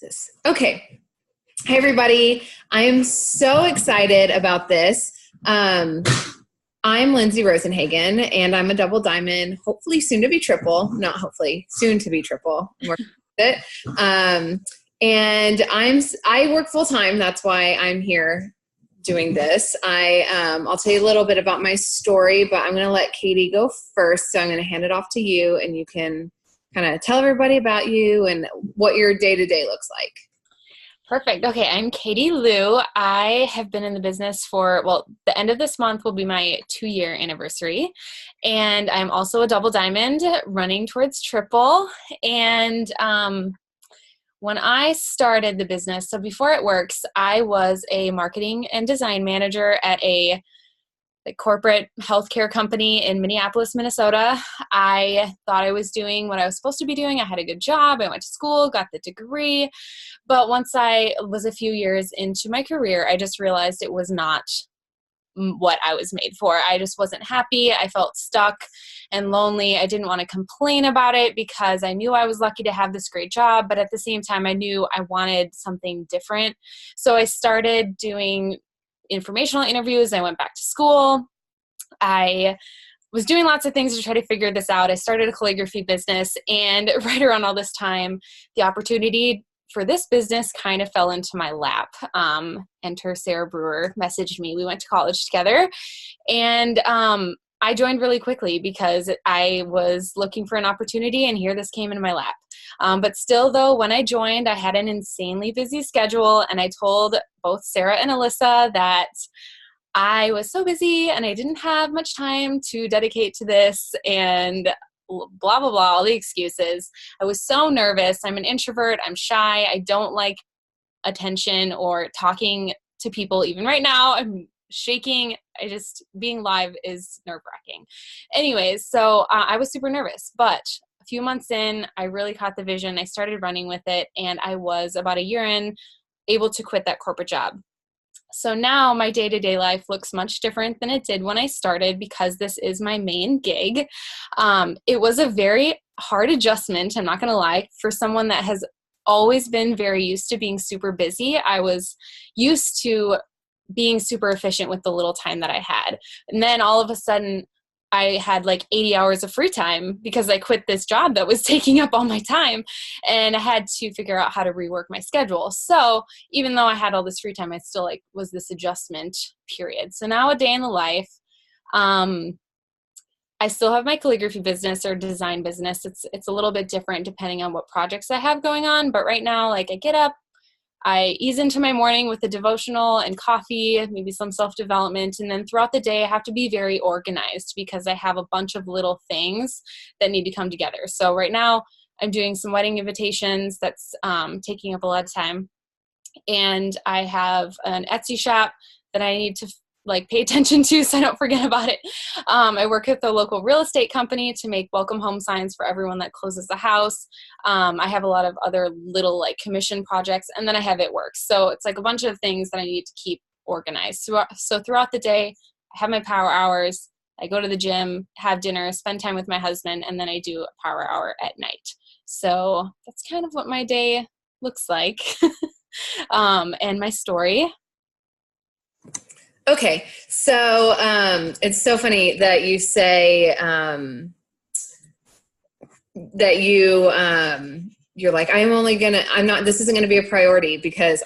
this. Okay. Hey, everybody. I am so excited about this. I'm Lindsay Rosenhagen, and I'm a double diamond, hopefully soon to be triple, not hopefully, soon to be triple. I'm working with it. And I work full time. That's why I'm here doing this. I'll tell you a little bit about my story, but I'm going to let Katie go first. So I'm going to hand it off to you, and you can kind of tell everybody about you and what your day-to-day looks like. Perfect. Okay, I'm Katie Liu. I have been in the business for, the end of this month will be my 2-year anniversary. And I'm also a double diamond running towards triple. And when I started the business, so before it works, I was a marketing and design manager at a corporate healthcare company in Minneapolis, Minnesota. I thought I was doing what I was supposed to be doing. I had a good job. I went to school, got the degree. But once I was a few years into my career, I just realized it was not what I was made for. I just wasn't happy. I felt stuck and lonely. I didn't want to complain about it because I knew I was lucky to have this great job. But at the same time, I knew I wanted something different. So I started doing informational interviews. I went back to school. I was doing lots of things to try to figure this out. I started a calligraphy business, and right around all this time, the opportunity for this business kind of fell into my lap. Enter Sarah Brewer messaged me. We went to college together, and I joined really quickly because I was looking for an opportunity, and here this came into my lap. But still, though, when I joined, I had an insanely busy schedule, and I told both Sarah and Alyssa that I was so busy and I didn't have much time to dedicate to this, and blah, blah, blah, all the excuses. I was so nervous. I'm an introvert. I'm shy. I don't like attention or talking to people. Even right now, I'm shaking. Being live is nerve-wracking. Anyways, so I was super nervous, but a few months in, I really caught the vision. I started running with it, and I was about a year in able to quit that corporate job. So now my day-to-day life looks much different than it did when I started because this is my main gig. It was a very hard adjustment, I'm not going to lie, for someone that has always been very used to being super busy. I was used to being super efficient with the little time that I had. And then all of a sudden, I had like 80 hours of free time because I quit this job that was taking up all my time, and I had to figure out how to rework my schedule. So even though I had all this free time, I still was this adjustment period. So now a day in the life, I still have my calligraphy business or design business. It's a little bit different depending on what projects I have going on. But right now, I get up, I ease into my morning with a devotional and coffee, maybe some self-development. And then throughout the day, I have to be very organized because I have a bunch of little things that need to come together. So right now I'm doing some wedding invitations that's taking up a lot of time. And I have an Etsy shop that I need to pay attention to so I don't forget about it. I work with a local real estate company to make welcome home signs for everyone that closes the house. I have a lot of other little commission projects, and then I have It Works. So it's a bunch of things that I need to keep organized. So throughout the day, I have my power hours. I go to the gym, have dinner, spend time with my husband, and then I do a power hour at night. So that's kind of what my day looks like and my story. Okay, so it's so funny that you say that you're like, this isn't gonna be a priority because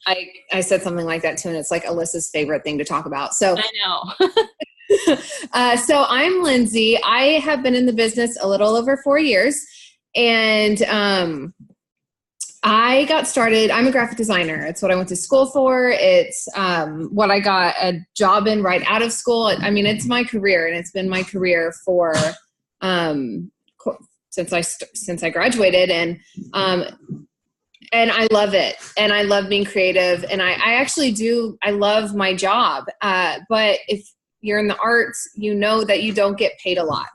I said something like that too, and it's Alyssa's favorite thing to talk about. So I know. So I'm Lindsay. I have been in the business a little over 4 years, and I got started, I'm a graphic designer. It's what I went to school for. It's what I got a job in right out of school. It's my career, and it's been my career for since I graduated, and I love it, and I love being creative, and I love my job. But if you're in the arts, you know that you don't get paid a lot.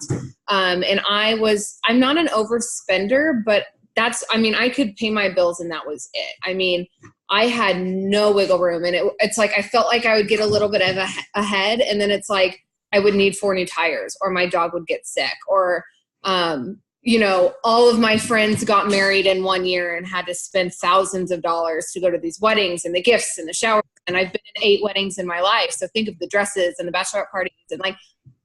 And I'm not an overspender, but I could pay my bills and that was it. I had no wiggle room, and it's I felt like I would get a little bit of ahead, and then it's I would need 4 new tires, or my dog would get sick, or all of my friends got married in 1 year and had to spend thousands of dollars to go to these weddings and the gifts and the showers. And I've been in 8 weddings in my life. So think of the dresses and the bachelorette parties and like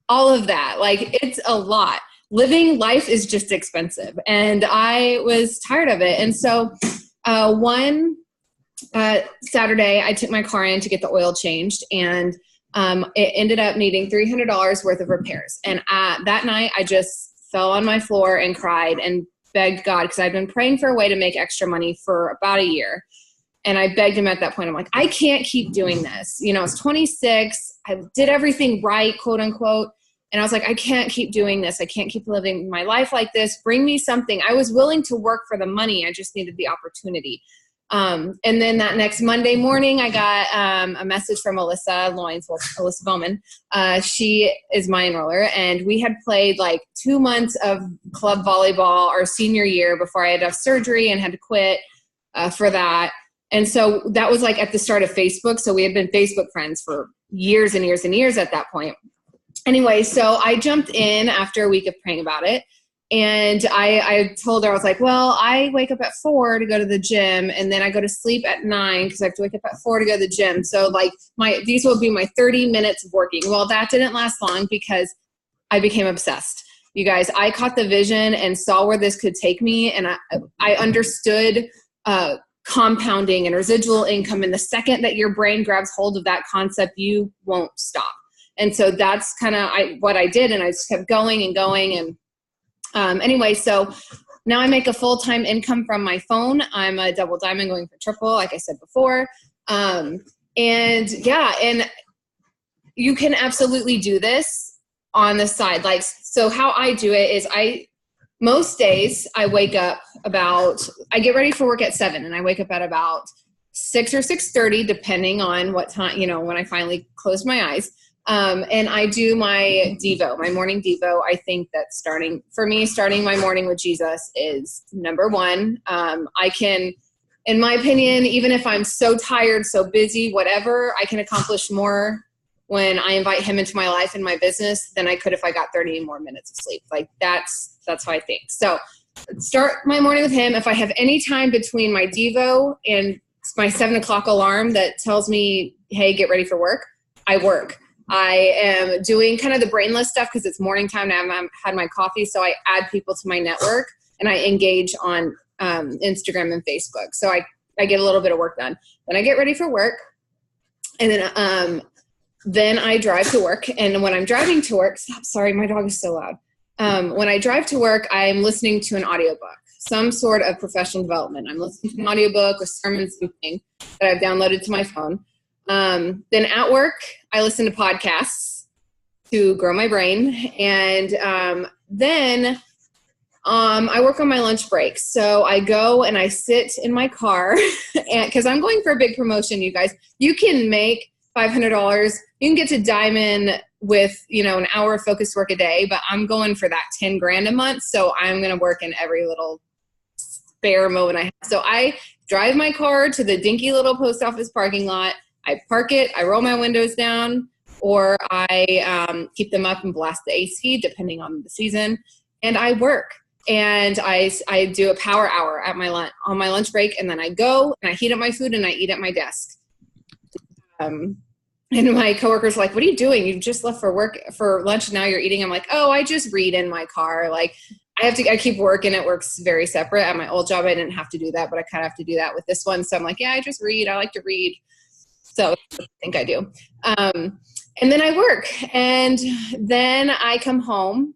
all of that. Like it's a lot. Living life is just expensive. And I was tired of it. And so one Saturday, I took my car in to get the oil changed, and it ended up needing $300 worth of repairs. And that night, I just fell on my floor and cried and begged God, because I'd been praying for a way to make extra money for about a year. And I begged him at that point. I'm like, I can't keep doing this. I was 26. I did everything right, quote unquote. And I was like, I can't keep doing this. I can't keep living my life like this. Bring me something. I was willing to work for the money. I just needed the opportunity. And then that next Monday morning, I got a message from Alyssa Bowman. She is my enroller, and we had played like 2 months of club volleyball our senior year before I had to have surgery and had to quit for that. And so that was like at the start of Facebook. So we had been Facebook friends for years and years and years at that point. Anyway, so I jumped in after a week of praying about it. And I told her, I was like, well, I wake up at 4 to go to the gym, and then I go to sleep at 9 because I have to wake up at 4 to go to the gym. So like these will be my 30 minutes of working. Well, that didn't last long because I became obsessed. You guys, I caught the vision and saw where this could take me. And I understood compounding and residual income. And the second that your brain grabs hold of that concept, you won't stop. And so that's kind of what I did. And I just kept going and going. And anyway, so now I make a full-time income from my phone. I'm a double diamond going for triple, like I said before. And you can absolutely do this on the side. Like, so how I do it is most days I wake up I get ready for work at 7, and I wake up at about 6 or 6:30, depending on what time, when I finally close my eyes. And I do my Devo, my morning Devo. I think that starting my morning with Jesus is number one. I can, in my opinion, even if I'm so tired, so busy, whatever, I can accomplish more when I invite him into my life and my business than I could if I got 30 more minutes of sleep. Like that's how I think. So start my morning with him. If I have any time between my Devo and my 7 o'clock alarm that tells me, hey, get ready for work, I work. I am doing kind of the brainless stuff because it's morning time now. I've had my coffee. So I add people to my network and I engage on Instagram and Facebook. So I get a little bit of work done. Then I get ready for work. And then I drive to work. And when I'm driving to work, sorry, my dog is so loud. When I drive to work, I'm listening to an audiobook, some sort of professional development. I'm listening to an audiobook with sermons, something that I've downloaded to my phone. Then at work, I listen to podcasts to grow my brain. And then I work on my lunch break. So I go and I sit in my car because I'm going for a big promotion, you guys. You can make $500. You can get to diamond with, an hour of focused work a day, but I'm going for that 10 grand a month. So I'm going to work in every little spare moment I have. So I drive my car to the dinky little post office parking lot. I park it, I roll my windows down, or I keep them up and blast the AC, depending on the season, and I work. And I do a power hour at on my lunch break, and then I go and I heat up my food and I eat at my desk. And my coworkers are like, what are you doing? You just left for lunch, and now you're eating. I'm like, oh, I just read in my car. Like I keep working. It works very separate. At my old job, I didn't have to do that, but I kind of have to do that with this one. So I'm like, yeah, I just read. I like to read. So I think I do. And then I work, and then I come home,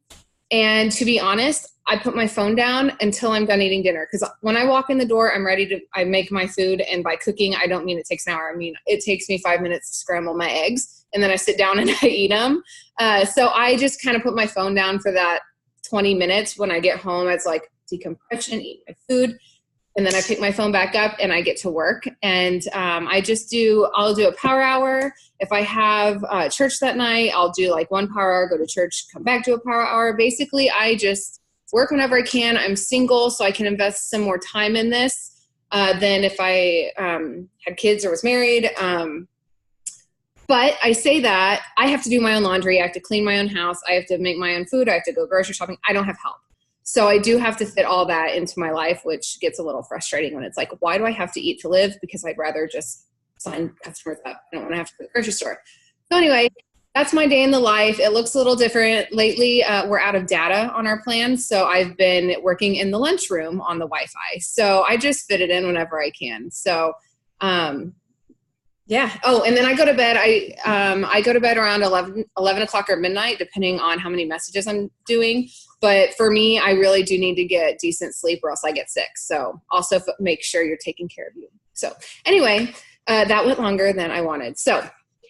and to be honest, I put my phone down until I'm done eating dinner. Because when I walk in the door, I make my food. And by cooking, I don't mean it takes an hour. I mean, it takes me 5 minutes to scramble my eggs, and then I sit down and I eat them. So I just kind of put my phone down for that 20 minutes. When I get home, it's like decompression, eat my food. And then I pick my phone back up and I get to work. And I'll do a power hour. If I have church that night, I'll do like 1 power hour, go to church, come back to a power hour. Basically, I just work whenever I can. I'm single, so I can invest some more time in this than if I had kids or was married. But I say that I have to do my own laundry. I have to clean my own house. I have to make my own food. I have to go grocery shopping. I don't have help. So I do have to fit all that into my life, which gets a little frustrating when it's like, why do I have to eat to live? Because I'd rather just sign customers up. I don't want to have to go to the grocery store. So anyway, that's my day in the life. It looks a little different. Lately, we're out of data on our plans, so I've been working in the lunchroom on the Wi-Fi. So I just fit it in whenever I can. So, yeah. Oh, and then I go to bed. I go to bed around 11 o'clock or midnight, depending on how many messages I'm doing. But for me, I really do need to get decent sleep or else I get sick. So also make sure you're taking care of you. So anyway, that went longer than I wanted. So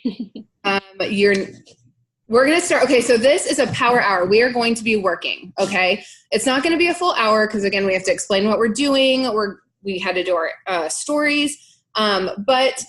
we're going to start. Okay. So this is a power hour. We are going to be working. Okay. It's not going to be a full hour because again, we have to explain what we're doing. We had to do our stories. But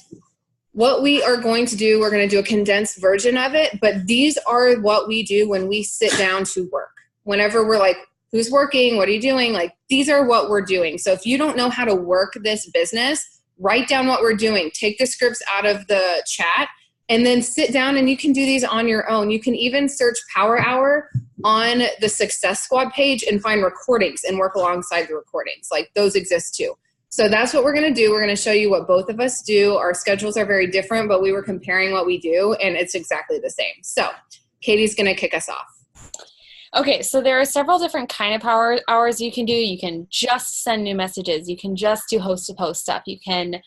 what we are going to do, we're going to do a condensed version of it, but these are what we do when we sit down to work. Whenever we're like, who's working? What are you doing? Like, these are what we're doing. So if you don't know how to work this business, write down what we're doing. Take the scripts out of the chat and then sit down and you can do these on your own. You can even search Power Hour on the Success Squad page and find recordings and work alongside the recordings. Like, those exist too. So that's what we're going to do. We're going to show you what both of us do. Our schedules are very different, but we were comparing what we do, and it's exactly the same. So Katie's going to kick us off. Okay, so there are several different kind of power hours you can do. You can just send new messages. You can just do host-to-post stuff. You can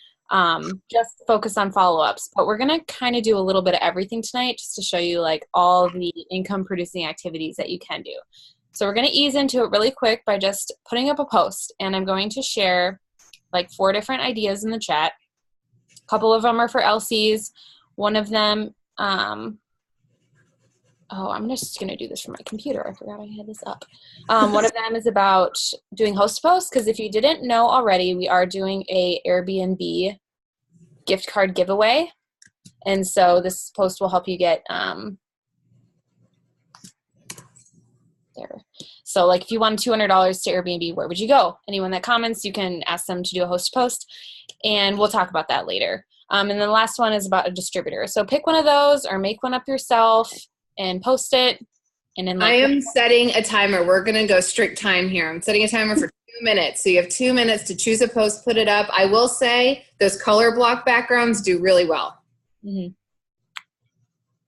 just focus on follow-ups. But we're going to kind of do a little bit of everything tonight just to show you like all the income-producing activities that you can do. So we're going to ease into it really quick by just putting up a post, and I'm going to share like 4 different ideas in the chat. A couple of them are for LCs. One of them, I'm just going to do this from my computer. I forgot I had this up. One of them is about doing host posts, because if you didn't know already, we are doing a Airbnb gift card giveaway. And so this post will help you get there. So like if you won $200 to Airbnb, where would you go? Anyone that comments, you can ask them to do a host post, and we'll talk about that later. And then the last one is about a distributor. So pick one of those or make one up yourself and post it. And then I am setting a timer. We're going to go strict time here. I'm setting a timer for 2 minutes. So you have 2 minutes to choose a post, put it up. I will say those color block backgrounds do really well. Mm-hmm.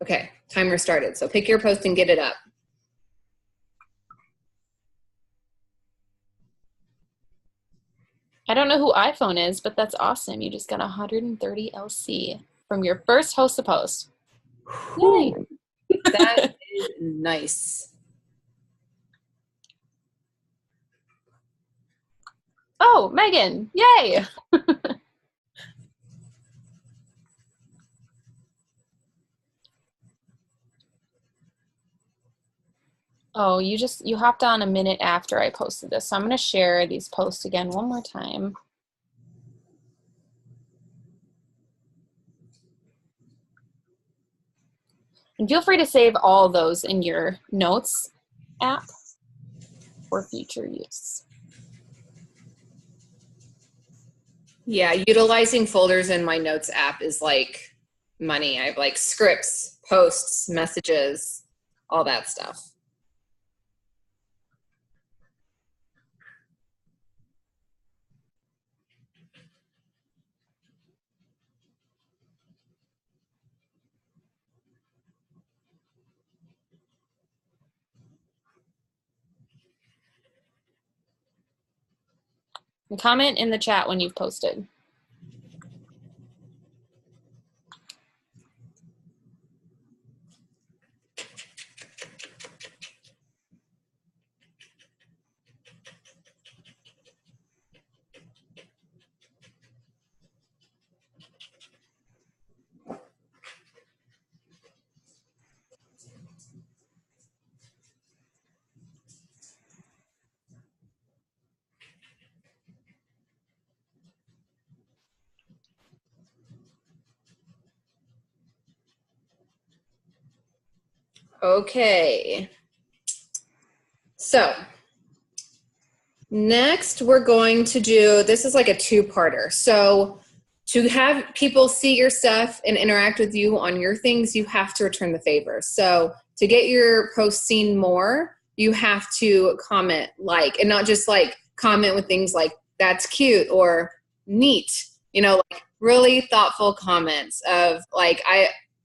Okay, timer started. So pick your post and get it up. I don't know who iPhone is, but that's awesome. You just got 130 LC from your first host to post. Yay! That is nice. Oh, Megan! Yay! Oh, you hopped on a minute after I posted this. So I'm going to share these posts again one more time. And feel free to save all those in your notes app for future use. Yeah, utilizing folders in my notes app is like money. I have like scripts, posts, messages, all that stuff. And comment in the chat when you've posted. Okay. So next we're going to do, this is like a 2-parter. So to have people see your stuff and interact with you on your things, you have to return the favor. So to get your posts seen more, you have to comment, like, and not just like comment with things like that's cute or neat, you know, like really thoughtful comments of like,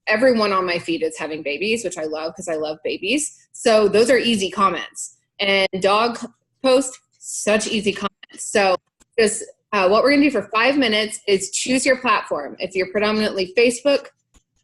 everyone on my feed is having babies, which I love because I love babies. So those are easy comments. And dog post, such easy comments. So just what we're going to do for 5 minutes is choose your platform. If you're predominantly Facebook,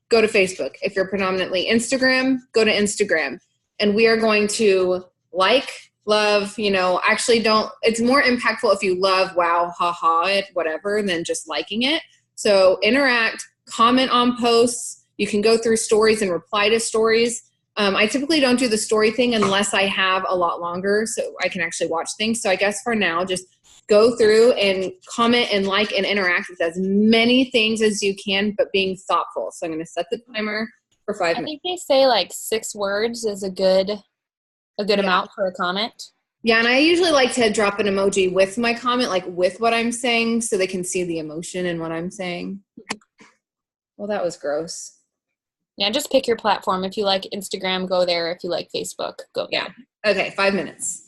go to Facebook. If you're predominantly Instagram, go to Instagram. And we are going to like, love, you know, actually don't, it's more impactful if you love, wow, haha, it, whatever, than just liking it. So interact, comment on posts. You can go through stories and reply to stories. I typically don't do the story thing unless I have a lot longer so I can actually watch things. So I guess for now, just go through and comment and like and interact with as many things as you can, but being thoughtful. So I'm going to set the timer for 5 minutes. I think they say like 6 words is a good amount for a comment. Yeah, and I usually like to drop an emoji with my comment, like with what I'm saying, so they can see the emotion in what I'm saying. Well, that was gross. Yeah, just pick your platform. If you like Instagram, go there. If you like Facebook, go there. Yeah. Okay, 5 minutes.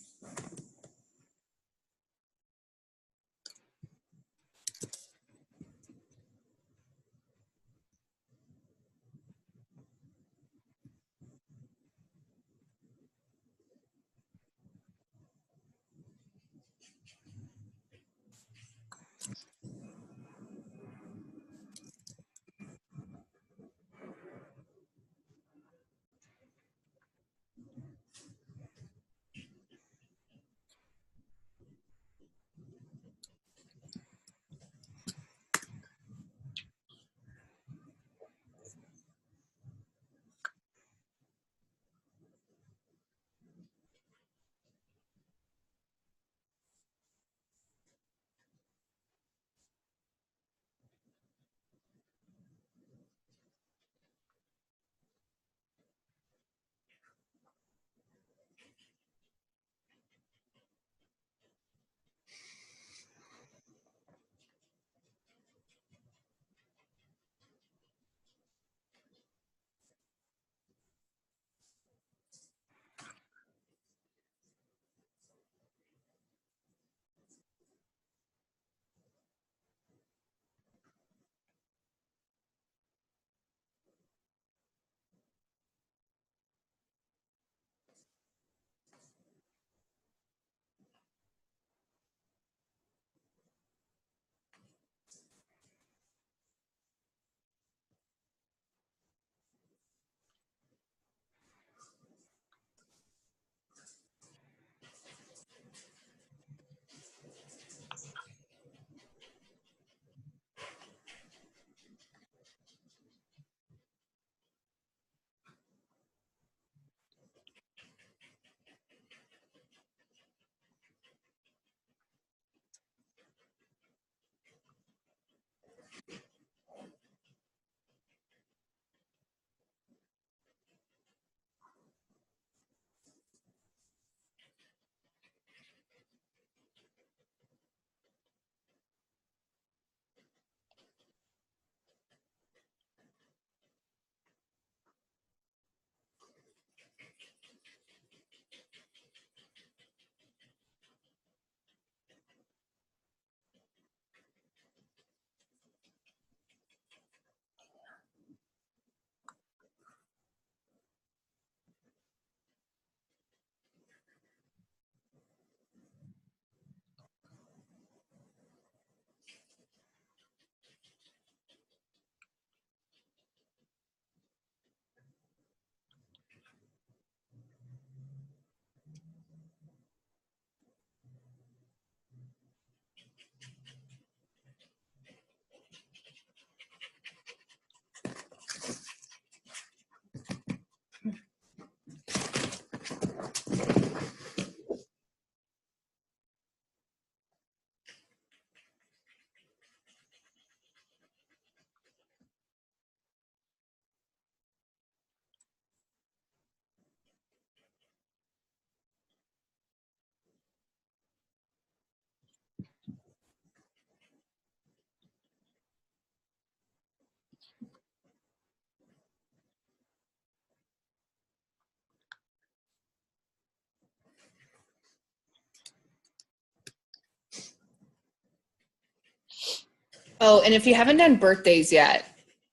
Oh, and if you haven't done birthdays yet,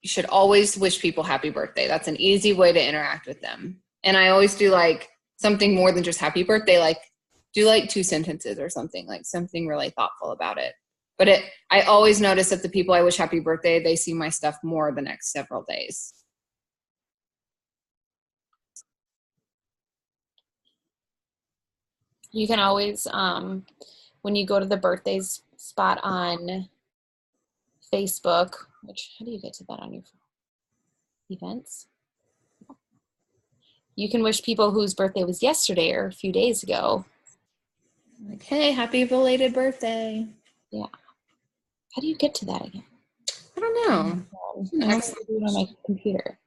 you should always wish people happy birthday. That's an easy way to interact with them. And I always do like something more than just happy birthday, like do like 2 sentences or something, like something really thoughtful about it. But I always notice that the people I wish happy birthday, they see my stuff more the next several days. You can always, when you go to the birthdays spot on Facebook, which, how do you get to that on your phone? Events? You can wish people whose birthday was yesterday or a few days ago. Like, hey, happy belated birthday. Yeah. How do you get to that again? I don't know. I don't do it on my computer.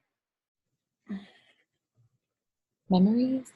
Memories?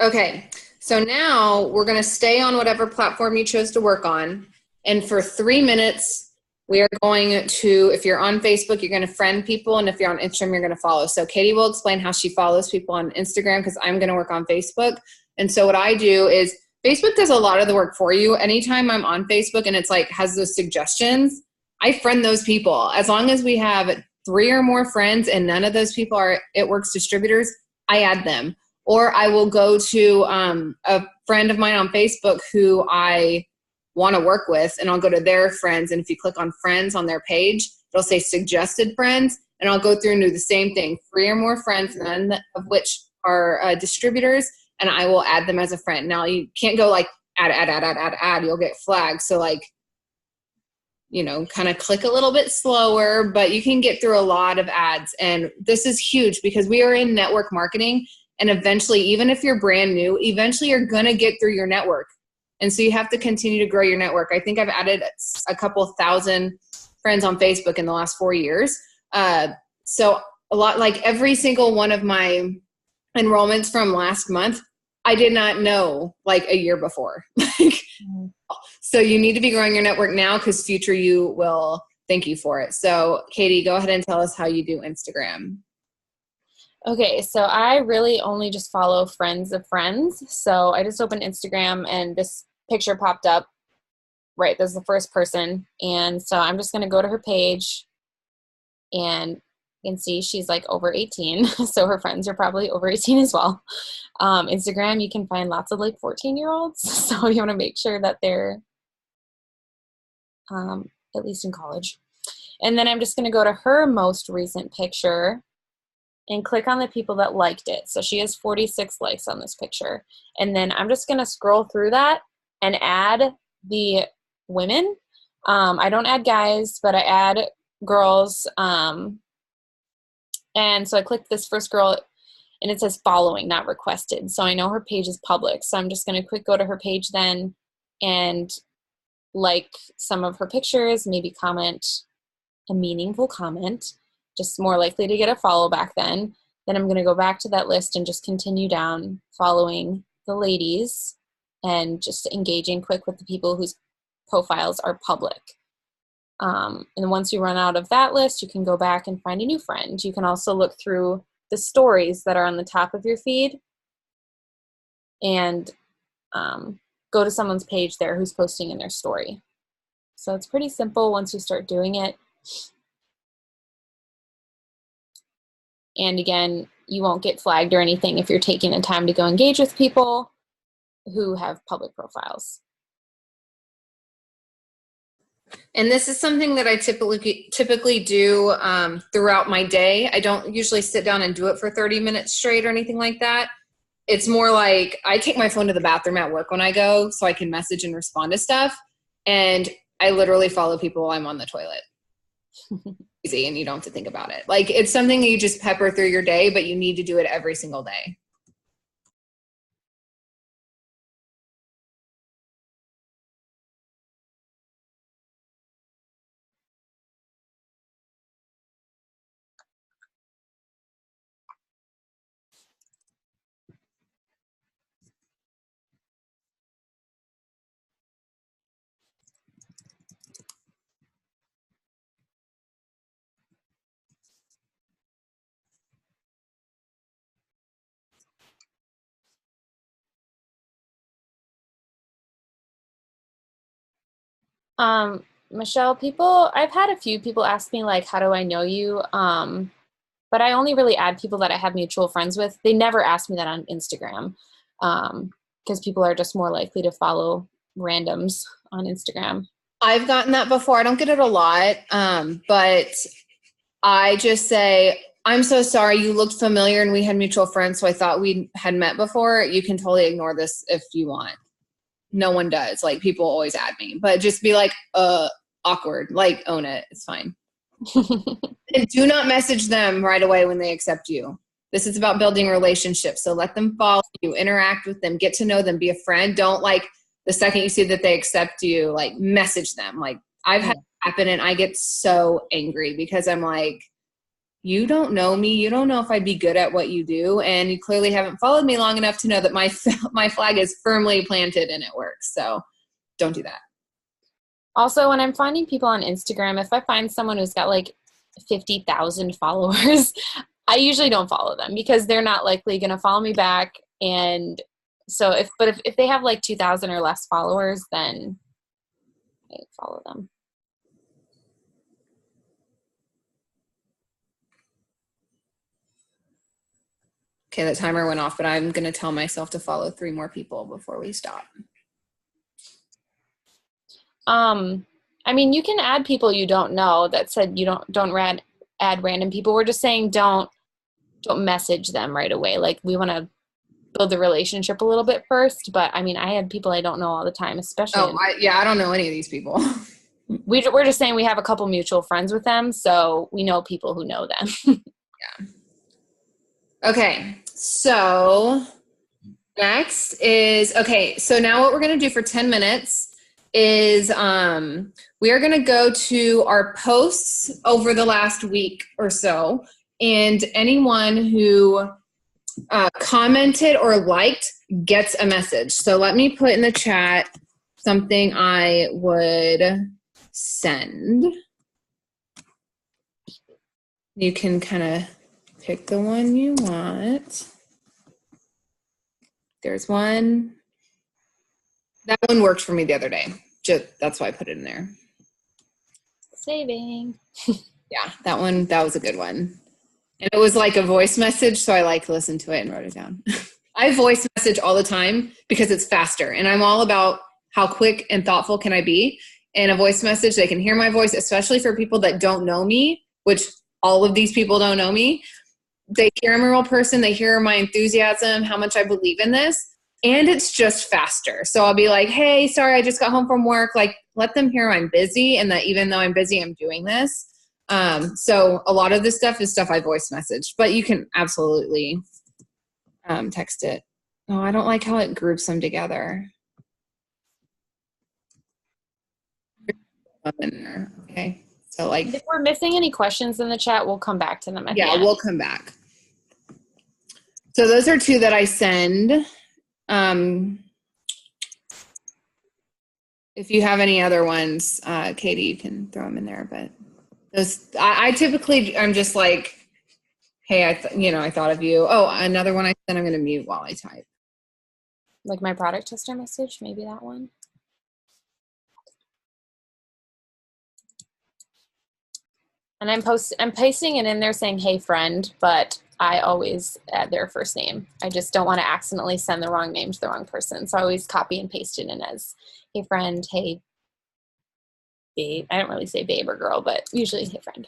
Okay, so now we're going to stay on whatever platform you chose to work on. And for 3 minutes, we are going to, if you're on Facebook, you're going to friend people. And if you're on Instagram, you're going to follow. So Katie will explain how she follows people on Instagram because I'm going to work on Facebook. And so what I do is Facebook does a lot of the work for you. Anytime I'm on Facebook and it's like has those suggestions, I friend those people. As long as we have 3 or more friends and none of those people are It Works distributors, I add them. Or I will go to a friend of mine on Facebook who I want to work with, and I'll go to their friends. And if you click on friends on their page, it'll say suggested friends. And I'll go through and do the same thing, 3 or more friends, none of which are distributors, and I will add them as a friend. Now, you can't go like add. You'll get flagged. So like, kind of click a little bit slower, but you can get through a lot of ads. And this is huge because we are in network marketing. And eventually, even if you're brand new, eventually you're going to get through your network. And so you have to continue to grow your network. I think I've added a couple thousand friends on Facebook in the last 4 years. So a lot, like every single one of my enrollments from last month, I did not know like a year before. So you need to be growing your network now because future you will thank you for it. So Katie, go ahead and tell us how you do Instagram. Okay, so I really only just follow friends of friends. So I just opened Instagram and this picture popped up. Right, this is the first person. And so I'm just going to go to her page and you can see she's like over 18. So her friends are probably over 18 as well. Instagram, you can find lots of like 14-year-olds. So you want to make sure that they're at least in college. And then I'm just going to go to her most recent picture and click on the people that liked it. So she has 46 likes on this picture. And then I'm just going to scroll through that and add the women. I don't add guys, but I add girls. And so I clicked this first girl and it says following, not requested. So I know her page is public. So I'm just going to quick go to her page then and like some of her pictures, maybe comment a meaningful comment, just more likely to get a follow back then. Then I'm going to go back to that list and just continue down following the ladies and just engaging quick with the people whose profiles are public. And once you run out of that list, you can go back and find a new friend. You can also look through the stories that are on the top of your feed and go to someone's page there who's posting in their story. So it's pretty simple once you start doing it. And again, you won't get flagged or anything if you're taking the time to go engage with people who have public profiles. And this is something that I typically do throughout my day. I don't usually sit down and do it for 30 minutes straight or anything like that. It's more like I take my phone to the bathroom at work when I go so I can message and respond to stuff. And I literally follow people while I'm on the toilet. Easy, and you don't have to think about it. Like it's something you just pepper through your day, but you need to do it every single day. Michelle, I've had a few people ask me like, how do I know you? But I only really add people that I have mutual friends with. They never ask me that on Instagram, because people are just more likely to follow randoms on Instagram. I've gotten that before. I don't get it a lot, but I just say, I'm so sorry, you looked familiar and we had mutual friends, so I thought we had met before. You can totally ignore this if you want. No one does. Like, people always add me, but just be like, awkward. Like, own it. It's fine. And do not message them right away when they accept you. This is about building relationships. So let them follow you, interact with them, get to know them, be a friend. Don't, like, the second you see that they accept you, like, message them. Like, I've had it happen and I get so angry because I'm like, you don't know me. You don't know if I'd be good at what you do. And you clearly haven't followed me long enough to know that my flag is firmly planted and it works. So don't do that. Also, when I'm finding people on Instagram, if I find someone who's got like 50,000 followers, I usually don't follow them because they're not likely going to follow me back. And so if they have like 2,000 or less followers, then I follow them. Okay, the timer went off, but I'm going to tell myself to follow 3 more people before we stop. I mean, you can add people you don't know. That said, you don't add random people. We're just saying don't message them right away. Like, we want to build the relationship a little bit first. But I mean, I have people I don't know all the time, especially. I don't know any of these people. We're just saying we have a couple mutual friends with them, so we know people who know them. Yeah. Okay, so next is, so now what we're going to do for 10 minutes is we are going to go to our posts over the last week or so, and anyone who commented or liked gets a message. So let me put in the chat something I would send. You can kind of pick the one you want. There's one. That one worked for me the other day. That's why I put it in there. Saving. Yeah, that was a good one. And it was like a voice message, so I listened to it and wrote it down. I voice message all the time because it's faster, and I'm all about how quick and thoughtful can I be. And a voice message, they can hear my voice, especially for people that don't know me, which all of these people don't know me. They hear I'm a real person. They hear my enthusiasm, how much I believe in this, and it's just faster. So I'll be like, hey, sorry, I just got home from work. Like, let them hear I'm busy and that even though I'm busy, I'm doing this. So a lot of this stuff is stuff I voice message, but you can absolutely text it. Oh, I don't like how it groups them together. Okay. So, like, if we're missing any questions in the chat, we'll come back to them at the end. Yeah, we'll come back. So those are 2 that I send. If you have any other ones, Katie, you can throw them in there. But those, I typically, I'm just like, hey, I thought of you. Oh, another one I sent, I'm going to mute while I type. Like my product tester message, maybe that one. And I'm pasting it in there saying, hey, friend, but I always add their first name. I just don't want to accidentally send the wrong name to the wrong person. So I always copy and paste it in as, hey, friend, hey, babe. I don't really say babe or girl, but usually hey, friend.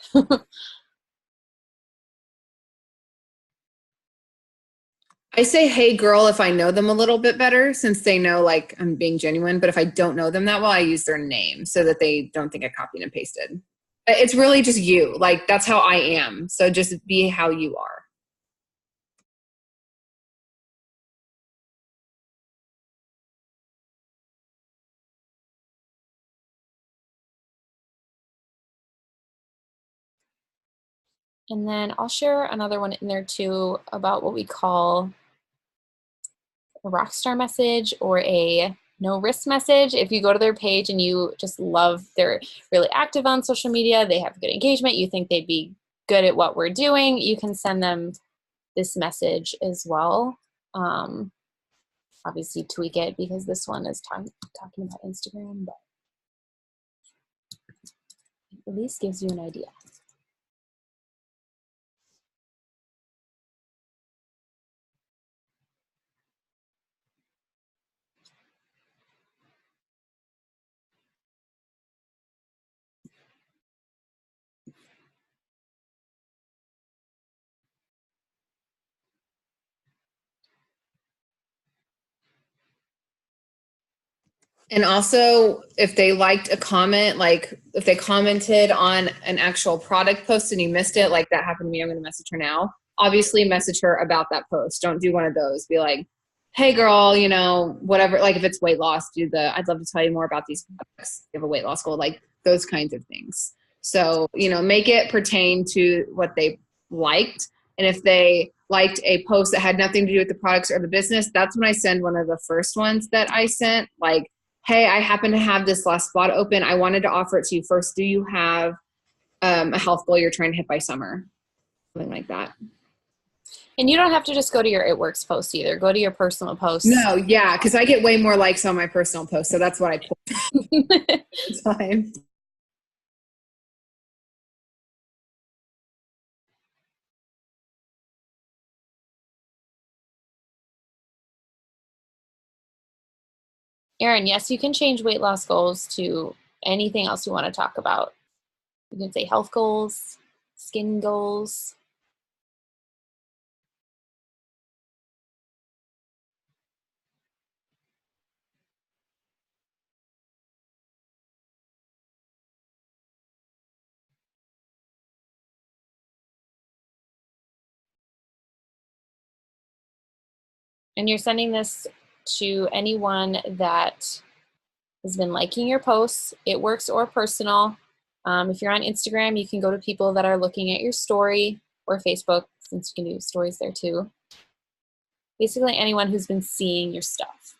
I say, hey, girl, if I know them a little bit better, since they know, like, I'm being genuine. But if I don't know them that well, I use their name so that they don't think I copied and pasted. It's really just you. Like, that's how I am. So just be how you are. And then I'll share another one in there too about what we call a rock star message or a no risk message. If you go to their page and you just love, they're really active on social media, they have good engagement, you think they'd be good at what we're doing, you can send them this message as well. Obviously tweak it because this one is talking about Instagram. But At least gives you an idea. And also, if they liked a comment, like if they commented on an actual product post and you missed it, like that happened to me, I'm going to message her now. Obviously, message her about that post. Don't do one of those. Be like, hey, girl, you know, whatever. Like if it's weight loss, do the, I'd love to tell you more about these products. You have a weight loss goal, like those kinds of things. So, you know, make it pertain to what they liked. And if they liked a post that had nothing to do with the products or the business, that's when I send one of the first ones that I sent, like, hey, I happen to have this last spot open. I wanted to offer it to you first. Do you have a health goal you're trying to hit by summer? Something like that. And you don't have to just go to your It Works post either. Go to your personal posts. No, yeah, because I get way more likes on my personal post. So that's what I pull time. Erin, yes, you can change weight loss goals to anything else you want to talk about. You can say health goals, skin goals. And you're sending this to anyone that has been liking your posts, It Works or personal. If you're on Instagram, you can go to people that are looking at your story, or Facebook, since you can do stories there too. Basically anyone who's been seeing your stuff.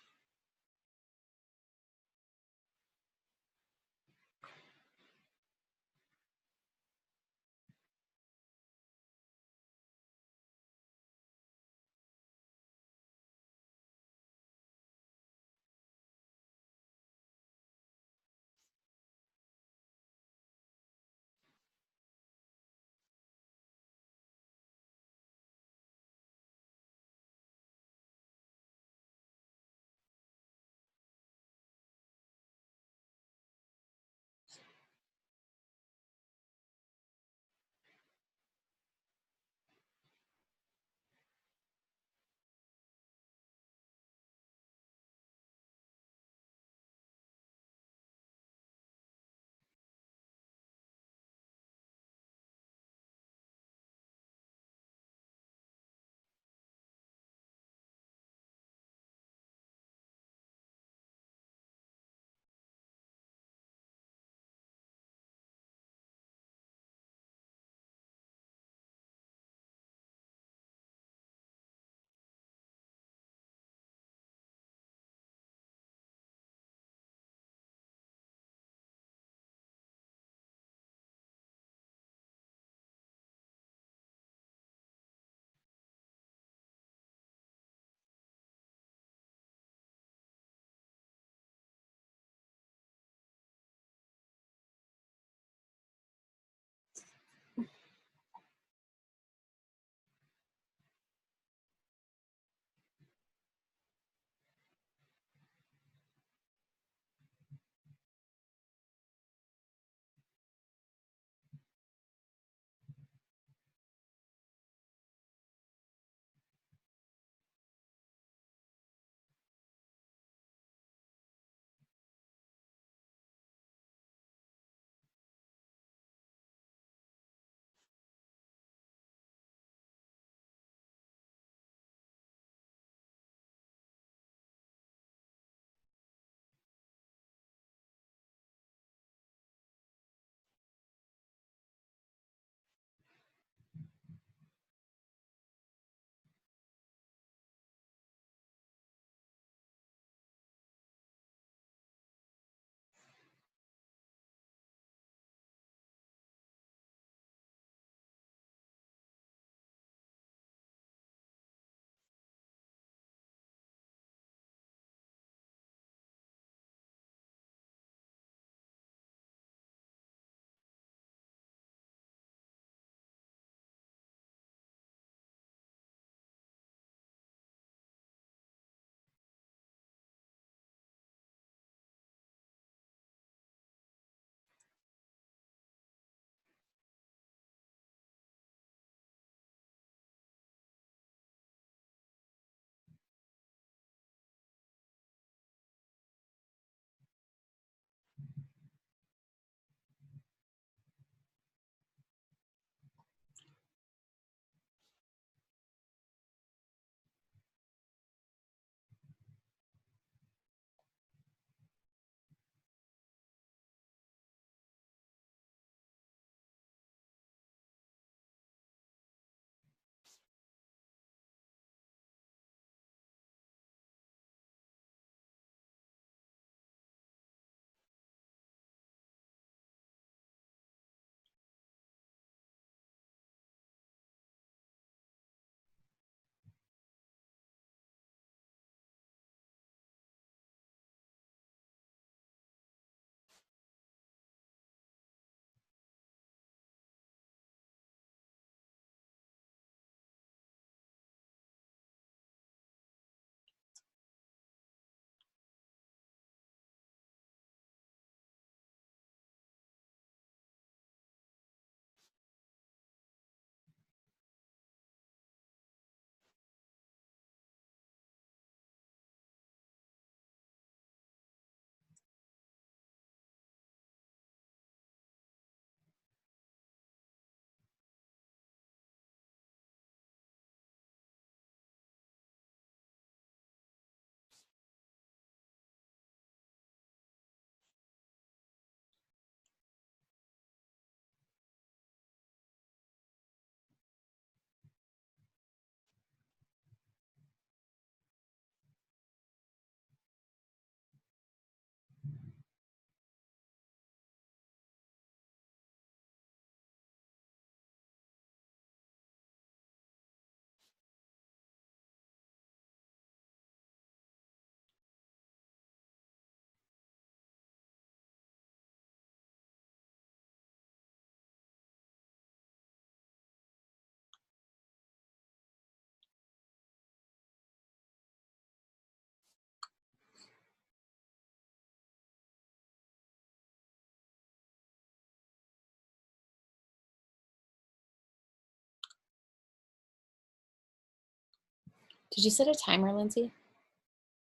Did you set a timer, Lindsay?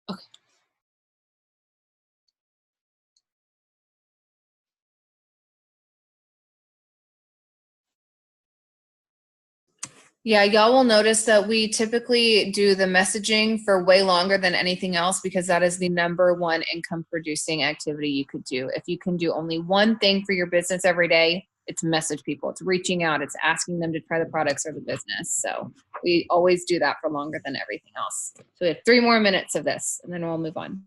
Okay. Yeah, y'all will notice that we typically do the messaging for way longer than anything else because that is the number one income producing activity you could do. If you can do only one thing for your business every day, it's message people, it's reaching out, it's asking them to try the products or the business. So we always do that for longer than everything else. So we have 3 more minutes of this and then we'll move on.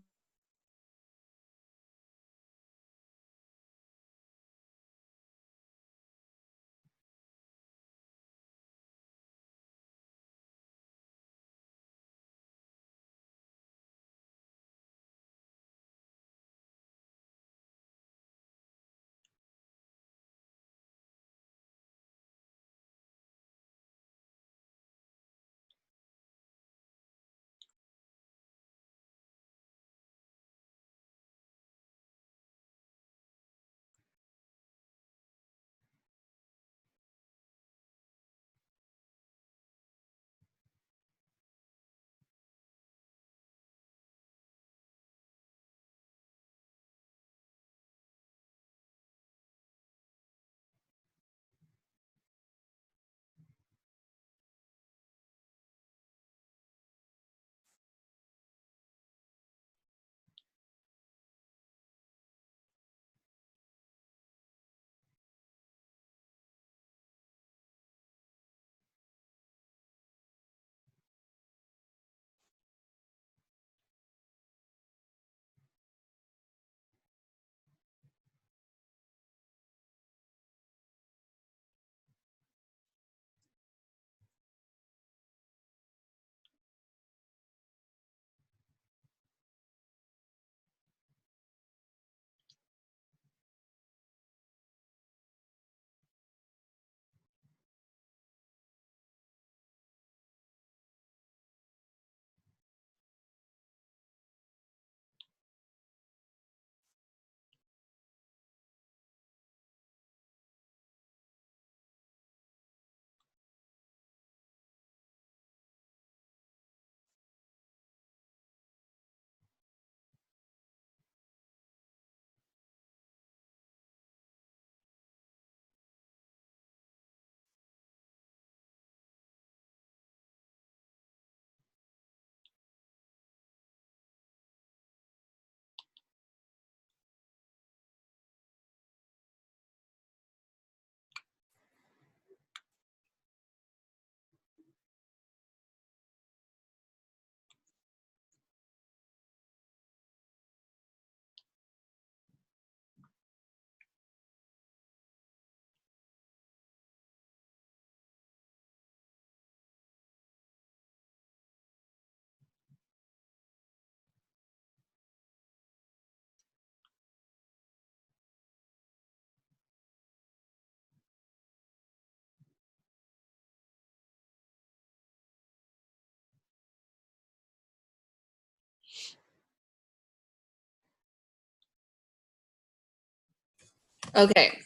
Okay.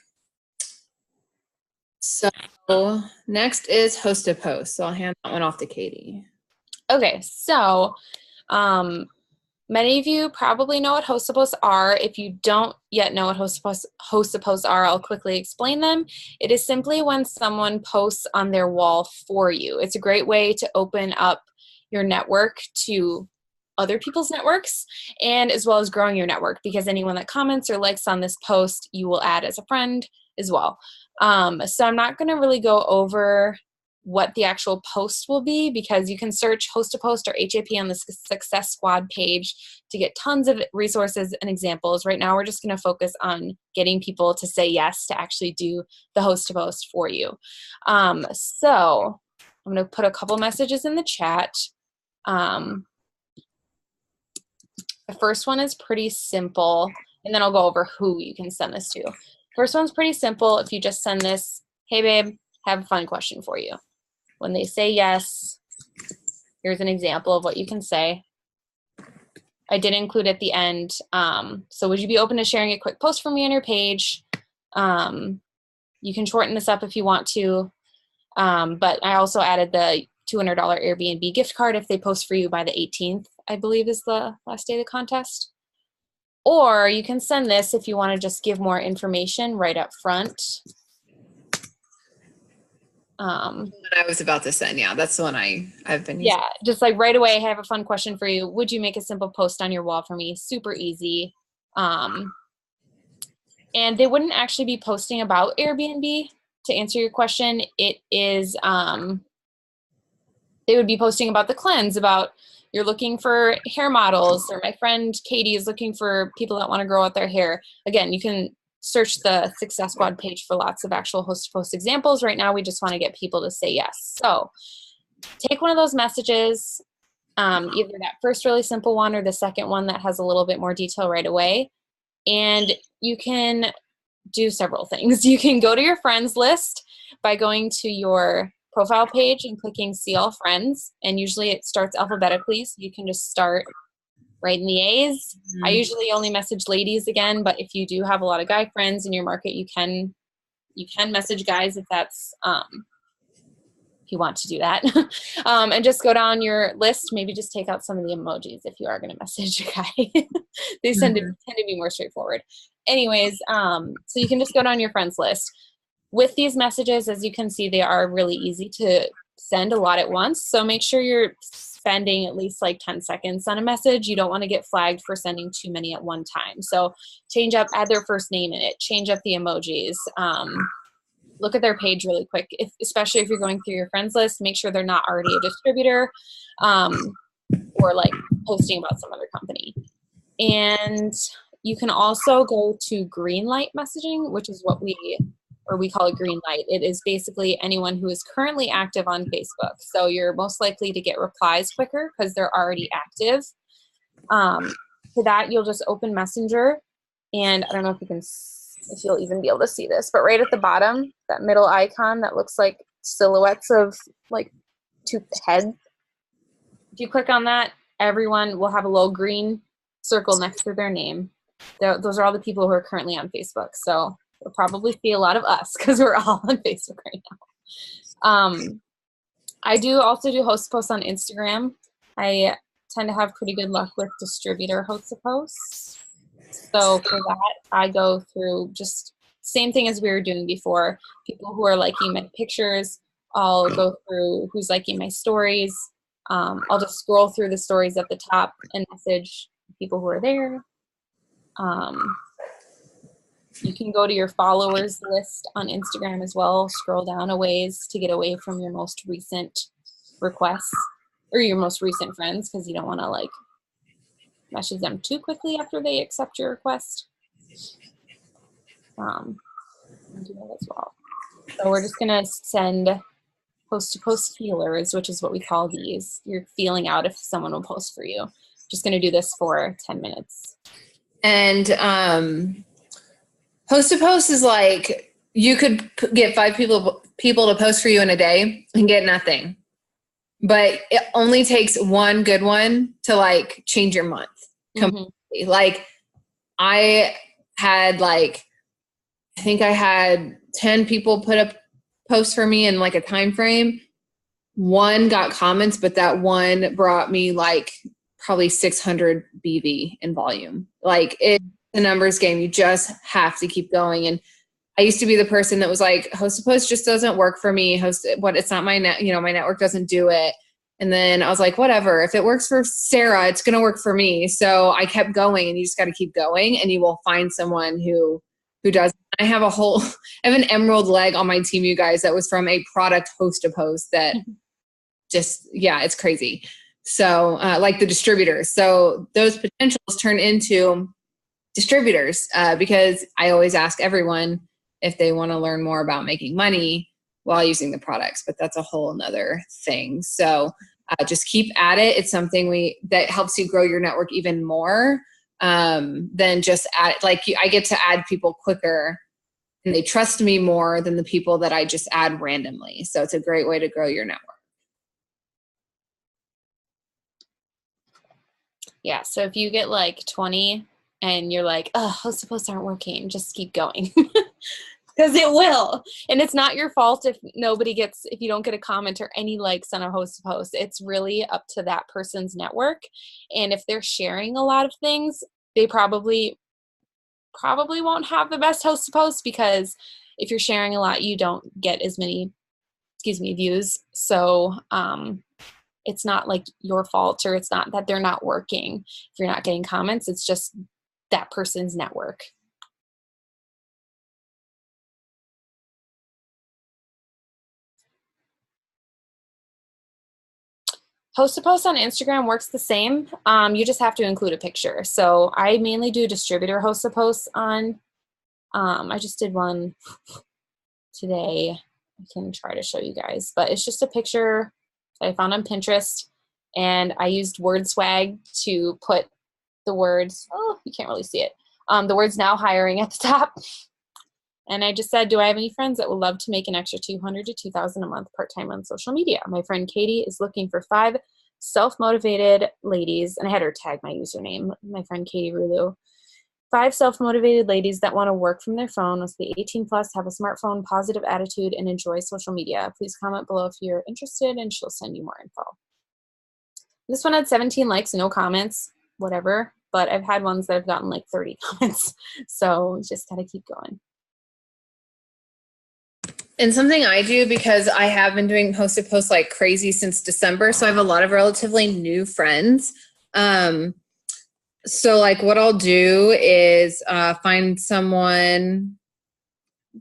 So next is host a post. So I'll hand that one off to Katie. Okay, so many of you probably know what host posts are. If you don't yet know what host posts are, I'll quickly explain them. It is simply when someone posts on their wall for you. It's a great way to open up your network to other people's networks and as well as growing your network, because anyone that comments or likes on this post, you will add as a friend as well. So I'm not going to really go over what the actual post will be, because you can search host a post or HAP on the Success Squad page to get tons of resources and examples. Right now, we're just going to focus on getting people to say yes to actually do the host a post for you. So I'm going to put a couple messages in the chat. The first one is pretty simple, and then I'll go over who you can send this to. First one's pretty simple. If you just send this, hey babe, have a fun question for you. When they say yes, here's an example of what you can say. I did include at the end. So would you be open to sharing a quick post for me on your page? You can shorten this up if you want to. But I also added the $200 Airbnb gift card if they post for you by the 18th, I believe is the last day of the contest. Or you can send this if you want to just give more information right up front. I was about to send, yeah, that's the one I've been using. Yeah, just like right away, I have a fun question for you. Would you make a simple post on your wall for me? Super easy. And they wouldn't actually be posting about Airbnb. To answer your question, it is, they would be posting about the cleanse, about you're looking for hair models, or my friend Katie is looking for people that want to grow out their hair. Again, you can search the Success Squad page for lots of actual host-to-post examples. Right now, we just want to get people to say yes. So take one of those messages, either that first really simple one or the second one that has a little bit more detail right away. And you can do several things. You can go to your friends list by going to your profile page and clicking see all friends. And usually it starts alphabetically, so you can just start right in the A's. Mm-hmm. I usually only message ladies again, but if you do have a lot of guy friends in your market, you can message guys if that's if you want to do that. And just go down your list. Maybe just take out some of the emojis if you are going to message a guy. They tend to be more straightforward. Anyways, so you can just go down your friends list. With these messages, as you can see, they are really easy to send a lot at once. So make sure you're spending at least like 10 seconds on a message. You don't want to get flagged for sending too many at one time. So add their first name in it, change up the emojis. Look at their page really quick, especially if you're going through your friends list. Make sure they're not already a distributor or like posting about some other company. And you can also go to green light messaging, which is what we call it green light. It is basically anyone who is currently active on Facebook. So you're most likely to get replies quicker because they're already active. For that, you'll just open Messenger, and I don't know if you'll even be able to see this, but right at the bottom, that middle icon that looks like silhouettes of like two heads. If you click on that, everyone will have a little green circle next to their name. Those are all the people who are currently on Facebook. So you'll probably see a lot of us because we're all on Facebook right now. I do also do host posts on Instagram. I tend to have pretty good luck with distributor host posts. So for that, I go through just same thing as we were doing before. People who are liking my pictures, I'll go through who's liking my stories. I'll just scroll through the stories at the top and message people who are there. You can go to your followers list on Instagram as well. Scroll down a ways to get away from your most recent requests or your most recent friends, because you don't want to like message them too quickly after they accept your request. Do that as well. So we're just gonna send post-to-post feelers, which is what we call these. You're feeling out if someone will post for you. Just gonna do this for 10 minutes. And post-to-post is like you could get 5 people to post for you in a day and get nothing. But it only takes one good one to like change your month completely. Mm-hmm. Like I think I had 10 people put up posts for me in like a time frame. One got comments, but that one brought me like probably 600 BV in volume. Like it's a numbers game. You just have to keep going. And I used to be the person that was like, host to post just doesn't work for me. It's not my my network doesn't do it. And then I was like, whatever, if it works for Sarah, it's going to work for me. So I kept going, and you just got to keep going, and you will find someone who does. I have an emerald leg on my team, you guys, that was from a product host to post that just, yeah, it's crazy. So like the distributors. So those potentials turn into distributors because I always ask everyone if they want to learn more about making money while using the products, but that's a whole nother thing. So just keep at it. It's something that helps you grow your network even more than just I get to add people quicker, and they trust me more than the people that I just add randomly. So it's a great way to grow your network. Yeah. So if you get like 20 and you're like, oh, host posts aren't working, just keep going. Because it will. And it's not your fault if you don't get a comment or any likes on a host post. It's really up to that person's network. And if they're sharing a lot of things, they probably won't have the best host to post, because if you're sharing a lot, you don't get as many, views. So it's not like your fault, or it's not that they're not working. If you're not getting comments, it's just that person's network. Host to post on Instagram works the same. You just have to include a picture. So I mainly do distributor host to posts on. I just did one today. I can try to show you guys, but it's just a picture that I found on Pinterest, and I used word swag to put the words, oh, you can't really see it, the words "now hiring" at the top. And I just said, do I have any friends that would love to make an extra $200 to $2,000 a month part-time on social media? My friend Katie is looking for 5 self-motivated ladies, and I had her tag my username, my friend Katie Rulu. 5 self-motivated ladies that want to work from their phone, must be 18 plus, have a smartphone, positive attitude, and enjoy social media. Please comment below if you're interested, and she'll send you more info. This one had 17 likes, no comments, whatever, but I've had ones that have gotten like 30 comments, so just gotta keep going. And something I do, because I have been doing post to post like crazy since December, so I have a lot of relatively new friends. So like what I'll do is find someone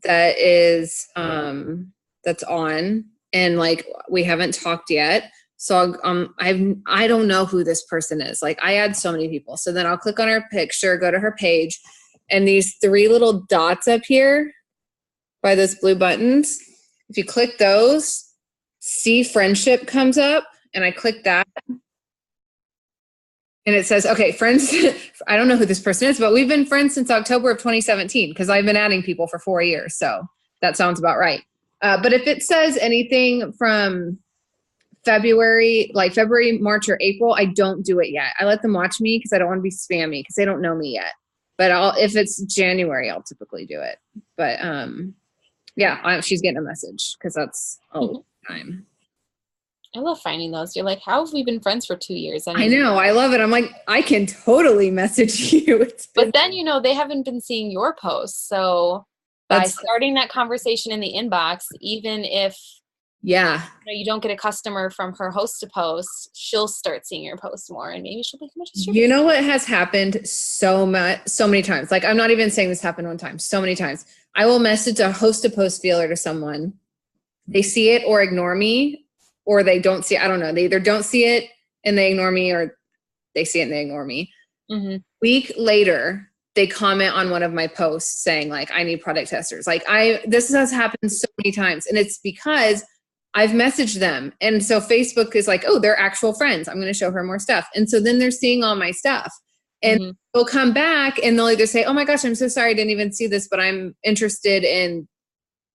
that is that's on, and like we haven't talked yet. So I don't know who this person is. Like I add so many people. So then I'll click on her picture, go to her page, and these 3 little dots up here by those blue buttons, if you click those, see friendship comes up, and I click that. And it says, okay, friends, I don't know who this person is, but we've been friends since October of 2017, because I've been adding people for 4 years. So that sounds about right. But if it says anything from February, March, or April, I don't do it yet. I let them watch me because I don't want to be spammy, because they don't know me yet. But if it's January, I'll typically do it. But yeah, she's getting a message, because that's all the time. I love finding those. You're like, how have we been friends for 2 years? I know. I love it. I'm like, I can totally message you. But then, they haven't been seeing your posts. So by starting that conversation in the inbox, even if you don't get a customer from her host to post, she'll start seeing your post more, and maybe she'll become a distributor. You know what has happened so many times? Like, I'm not even saying this happened one time. So many times. I will message a host to post feeler to someone. They see it or ignore me, or they don't see it. I don't know. They either don't see it and they ignore me, or they see it and they ignore me. Mm-hmm. Week later, they comment on one of my posts saying like, I need product testers. Like this has happened so many times, and it's because I've messaged them. And so Facebook is like, oh, they're actual friends. I'm going to show her more stuff. And so then they're seeing all my stuff, and they'll come back and they'll either say, oh my gosh, I'm so sorry, I didn't even see this, but I'm interested in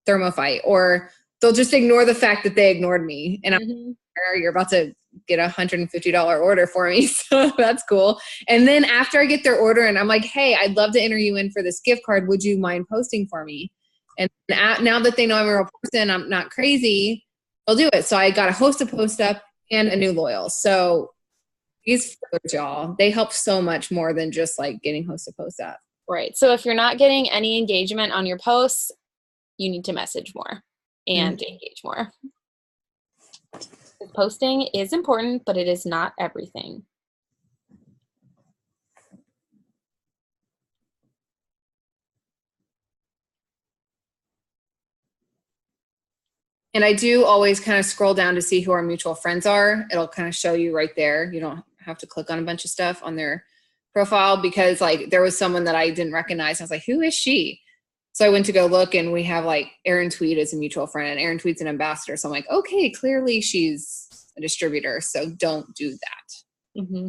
Thermophyte, or they'll just ignore the fact that they ignored me. And you're about to get $150 order for me. So that's cool. And then after I get their order and I'm like, hey, I'd love to enter you in for this gift card. Would you mind posting for me? And now that they know I'm a real person, I'm not crazy, they'll do it. So I got a host to post up and a new loyal. So these y'all, they help so much more than just like getting host to post up. Right. So if you're not getting any engagement on your posts, you need to message more and engage more. Posting is important, but it is not everything. And I do always kind of scroll down to see who our mutual friends are. It'll kind of show you right there. You don't have to click on a bunch of stuff on their profile, because like there was someone that I didn't recognize. I was like, who is she? So I went to go look, and we have like Erin Tweed as a mutual friend, and Erin Tweed's an ambassador. So I'm like, okay, clearly she's a distributor. So don't do that. Mm-hmm.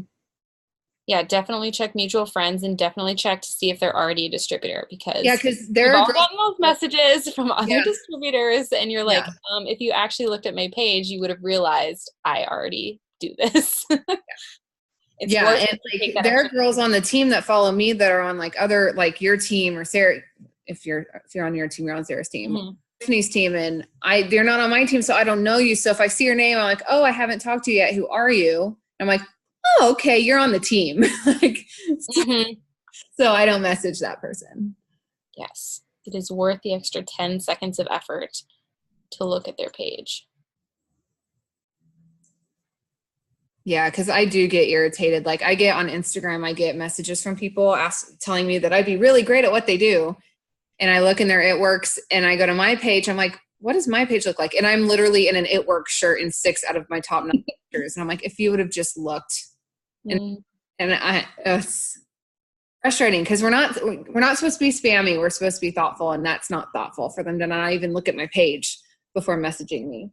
Yeah, definitely check mutual friends, and definitely check to see if they're already a distributor, because they're all gotten those messages from other distributors, and you're like, if you actually looked at my page, you would have realized I already do this. And like there are girls on the team that follow me that are on like other, like your team or Sarah. if you're on your team, you're on Sarah's team. Mm-hmm. Tiffany's team, and they're not on my team, so I don't know you. So if I see your name, I'm like, oh, I haven't talked to you yet. Who are you? And I'm like, oh, okay, you're on the team. Like, Mm-hmm. so I don't message that person. Yes, it is worth the extra 10 seconds of effort to look at their page. Yeah, because I do get irritated. Like I get on Instagram, I get messages from people telling me that I'd be really great at what they do. And I look in their It Works and I go to my page. I'm like, what does my page look like? And I'm literally in an It Works shirt in 6 out of my top 9 pictures. And I'm like, if you would have just looked. And it's frustrating because we're not supposed to be spammy. We're supposed to be thoughtful, and that's not thoughtful for them to not even look at my page before messaging me.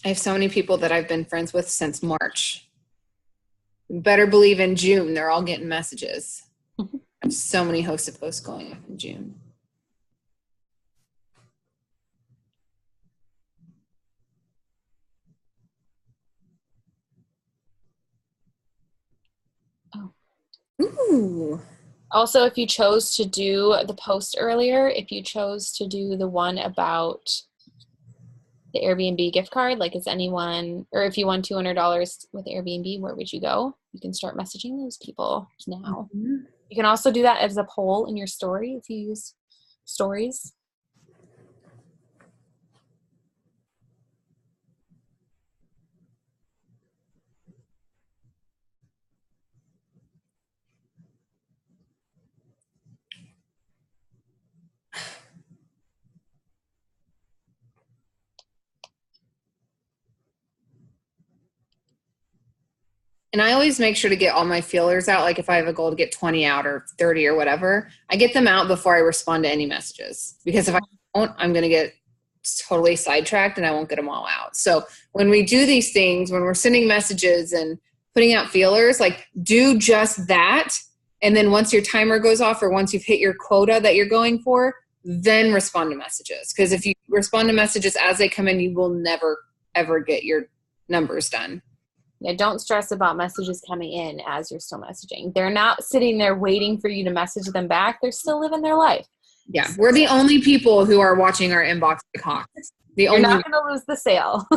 I have so many people that I've been friends with since March. You better believe in June, they're all getting messages. I have so many hosted posts going up in June. Oh. Ooh. Also, if you chose to do the post earlier, if you chose to do the one about the Airbnb gift card, like is anyone, or if you won $200 with Airbnb, where would you go? You can start messaging those people now. Mm-hmm. You can also do that as a poll in your story if you use stories. And I always make sure to get all my feelers out. Like if I have a goal to get 20 out or 30 or whatever, I get them out before I respond to any messages. Because if I don't, I'm going to get totally sidetracked and I won't get them all out. So when we do these things, when we're sending messages and putting out feelers, like do just that. And then once your timer goes off or once you've hit your quota that you're going for, then respond to messages. Because if you respond to messages as they come in, you will never, ever get your numbers done. Yeah, don't stress about messages coming in as you're still messaging. They're not sitting there waiting for you to message them back. They're still living their life. Yeah, we're the only people who are watching our inbox like hawks. You're not going to lose the sale.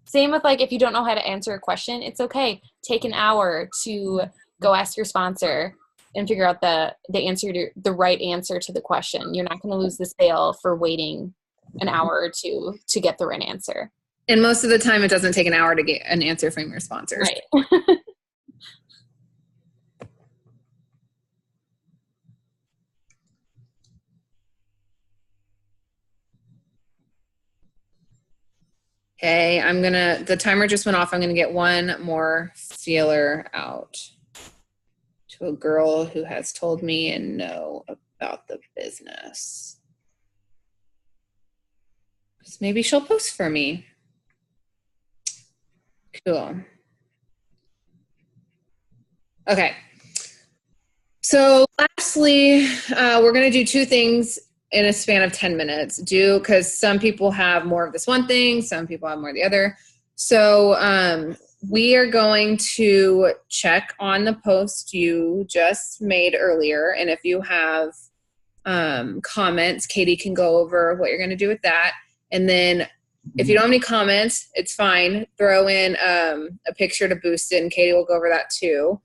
Same with like if you don't know how to answer a question, it's okay. Take an hour to go ask your sponsor and figure out the answer to the right answer to the question. You're not going to lose the sale for waiting an hour or two to get the right answer. And most of the time, it doesn't take an hour to get an answer from your sponsors. Right. Okay, the timer just went off. I'm going to get one more feeler out to a girl who has told me and know about the business. Maybe she'll post for me. Cool. Okay. So lastly, we're going to do 2 things in a span of 10 minutes. Because some people have more of this one thing, some people have more of the other. So we are going to check on the post you just made earlier. And if you have comments, Katie can go over what you're going to do with that. And then if you don't have any comments, it's fine. Throw in a picture to boost it, and Katie will go over that too.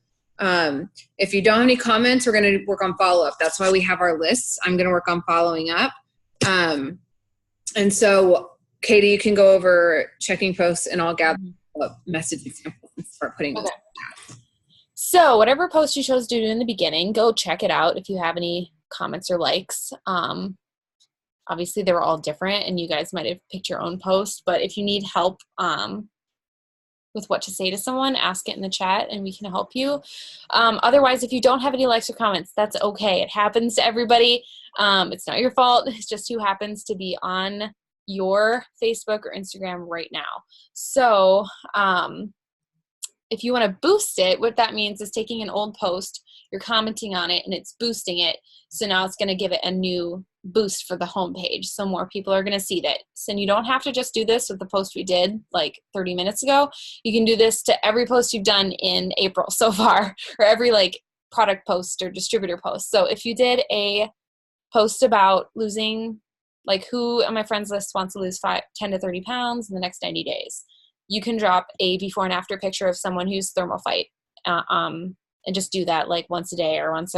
If you don't have any comments, we're going to work on follow-up. That's why we have our lists. I'm going to work on following up. And so, Katie, you can go over checking posts, and I'll gather message examples and start putting those. Okay. So whatever post you chose to do in the beginning, go check it out if you have any comments or likes. Obviously, they were all different, and you guys might have picked your own post. But if you need help with what to say to someone, ask it in the chat, and we can help you. Otherwise, if you don't have any likes or comments, that's okay. It happens to everybody. It's not your fault. It's just who happens to be on your Facebook or Instagram right now. So if you want to boost it, what that means is taking an old post, you're commenting on it, and it's boosting it. So now it's going to give it a new boost for the homepage. So more people are going to see that. So you don't have to just do this with the post we did like 30 minutes ago. You can do this to every post you've done in April so far, or every like product post or distributor post. So if you did a post about losing, like who on my friends list wants to lose 10 to 30 pounds in the next 90 days, you can drop a before and after picture of someone who's thermal fight, and just do that like once a day or once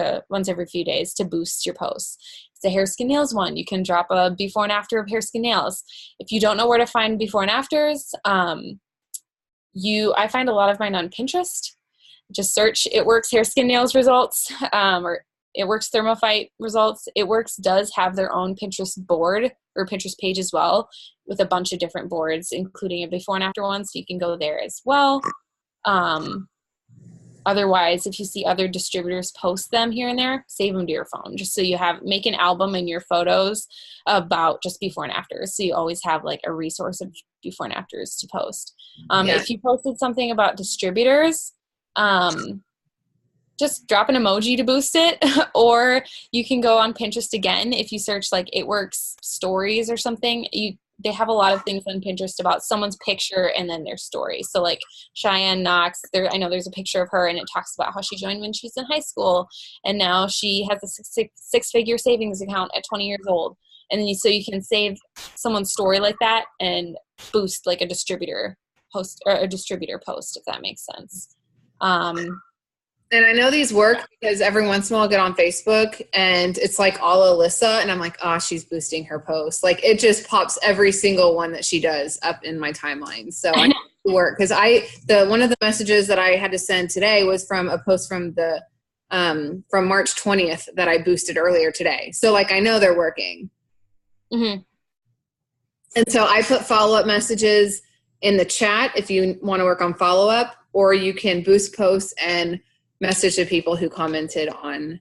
every few days to boost your posts. If it's a hair, skin, nails one, you can drop a before and after of hair, skin, nails. If you don't know where to find before and afters, I find a lot of mine on Pinterest. Just search It Works hair, skin, nails results, or It Works thermal fight results. It Works does have their own Pinterest board or Pinterest page as well, with a bunch of different boards, including a before and after one. So you can go there as well. Otherwise, if you see other distributors post them here and there, save them to your phone, just so you make an album in your photos about just before and afters. So you always have like a resource of before and afters to post. If you posted something about distributors, just drop an emoji to boost it, or you can go on Pinterest again. If you search like It Works stories or something, they have a lot of things on Pinterest about someone's picture and then their story. So like Cheyenne Knox, I know there's a picture of her, and it talks about how she joined when she's in high school, and now she has a six-figure savings account at 20 years old. And then so you can save someone's story like that and boost like a distributor post, if that makes sense. And I know these work because every once in a while I'll get on Facebook and it's like all Alyssa, and I'm like, oh, she's boosting her post. Like it just pops every single one that she does up in my timeline. So I work because one of the messages that I had to send today was from a post from from March 20th that I boosted earlier today. So like I know they're working. Mm-hmm. And so I put follow-up messages in the chat if you want to work on follow-up, or you can boost posts and message to people who commented on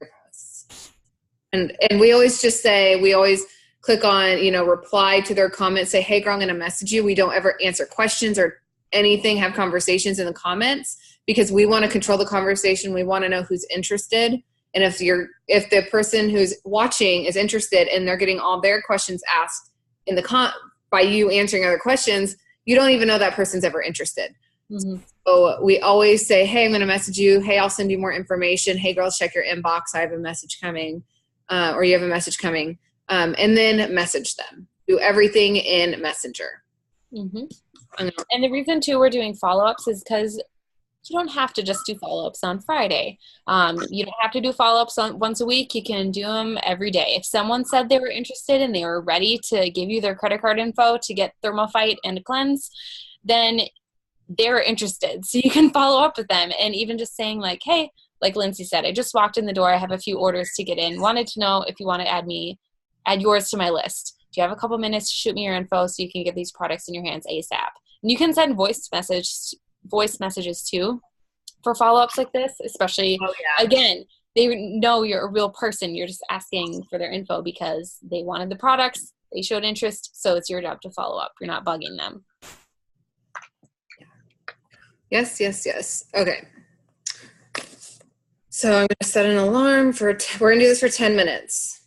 your posts. And we always click on, reply to their comments, say, hey girl, I'm going to message you. We don't ever answer questions or anything, have conversations in the comments, because we want to control the conversation. We want to know who's interested. And if the person who's watching is interested and they're getting all their questions asked by you answering other questions, you don't even know that person's ever interested. Mm-hmm. So we always say, hey, I'm going to message you. Hey, I'll send you more information. Hey, girls, check your inbox. I have a message coming, or you have a message coming. And then message them. Do everything in Messenger. Mm-hmm. And the reason, too, we're doing follow-ups is because you don't have to just do follow-ups on Friday. You don't have to do follow-ups once a week. You can do them every day. If someone said they were interested and they were ready to give you their credit card info to get Thermophyte and a cleanse, then they're interested. So you can follow up with them, and even just saying like, hey, like Lindsay said, I just walked in the door. I have a few orders to get in. Wanted to know if you want to add yours to my list. Do you have a couple minutes to shoot me your info so you can get these products in your hands ASAP? And you can send voice messages too for follow-ups like this, especially, again, they know you're a real person. You're just asking for their info because they wanted the products. They showed interest. So it's your job to follow up. You're not bugging them. Yes. Okay. So I'm going to set an alarm we're going to do this for 10 minutes.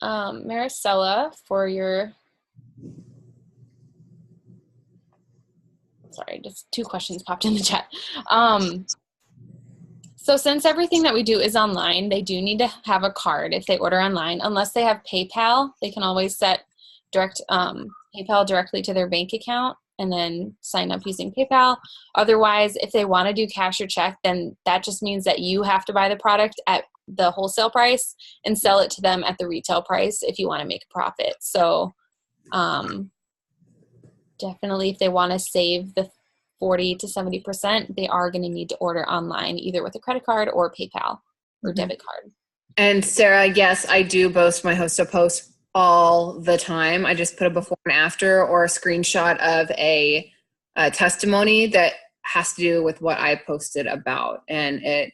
Maricela, sorry, just 2 questions popped in the chat. So since everything that we do is online, they do need to have a card if they order online. Unless they have PayPal, they can always set PayPal directly to their bank account and then sign up using PayPal. Otherwise, if they want to do cash or check, then that just means that you have to buy the product at the wholesale price and sell it to them at the retail price if you want to make a profit. So definitely if they want to save the 40 to 70%, they are going to need to order online, either with a credit card or PayPal or debit card. And Sarah, yes, I do boast my host of posts all the time. I just put a before and after or a screenshot of a testimony that has to do with what I posted about, and it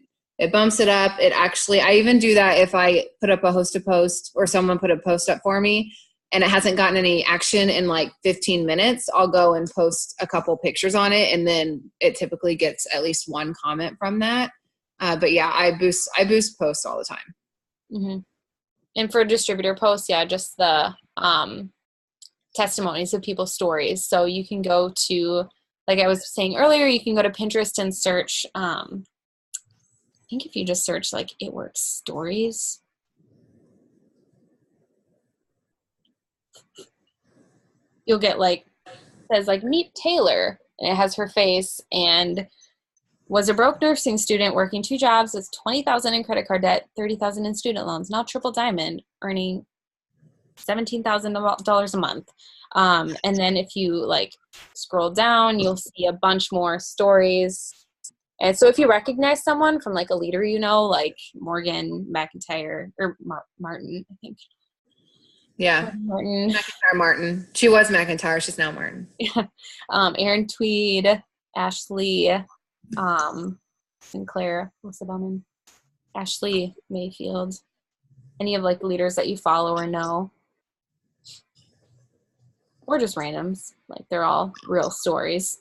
bumps it up. It actually, I even do that if I put up a hosted post or someone put a post up for me and it hasn't gotten any action in like 15 minutes, I'll go and post a couple pictures on it, and then it typically gets at least one comment from that. But yeah, I boost posts all the time. Mm-hmm. And for distributor posts, yeah, just the testimonies of people's stories. So you can go to, like I was saying earlier, you can go to Pinterest and search, I think if you just search like It Works Stories, you'll get like, says like meet Taylor, and it has her face, and was a broke nursing student working 2 jobs with $20,000 in credit card debt, $30,000 in student loans, now triple diamond, earning $17,000 a month. And then if you like scroll down, you'll see a bunch more stories. And so if you recognize someone from like a leader, you know, like Morgan McIntyre or Martin, I think. Yeah. Martin. McIntyre Martin. She was McIntyre. She's now Martin. Yeah. Aaron Tweed, Ashley, Sinclair, what's the bum? Ashley Mayfield. Any of like leaders that you follow or know. Or just randoms. Like they're all real stories.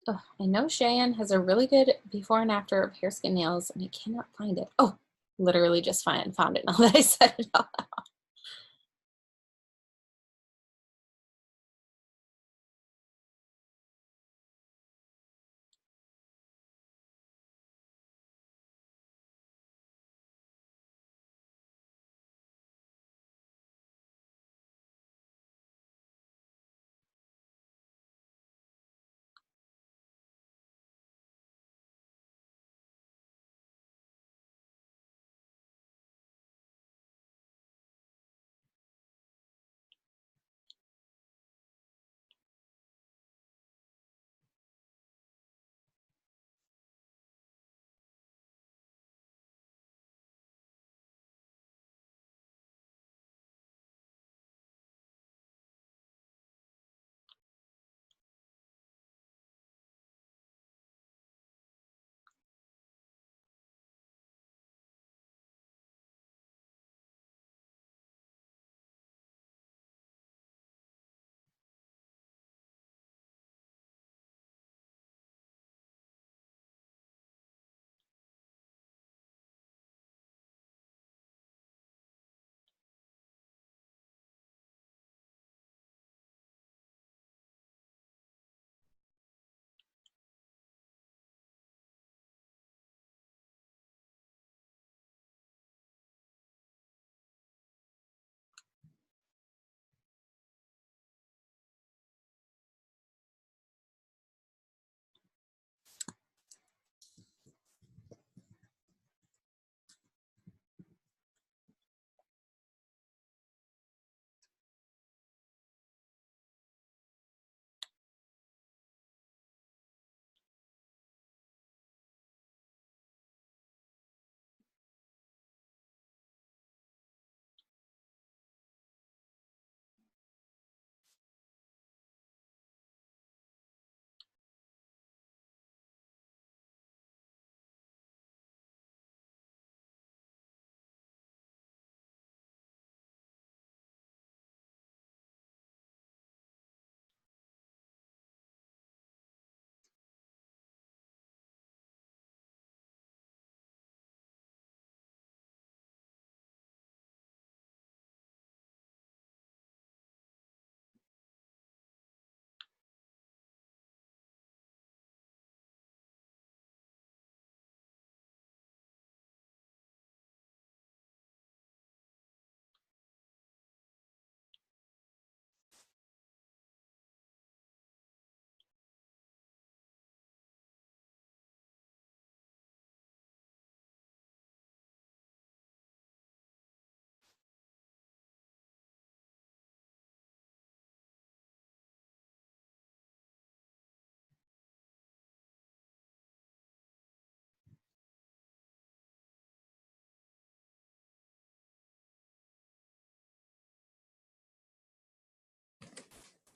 Oh, I know Cheyenne has a really good before and after of hair, skin, nails, and I cannot find it. Oh, literally just found it now that I said it out loud.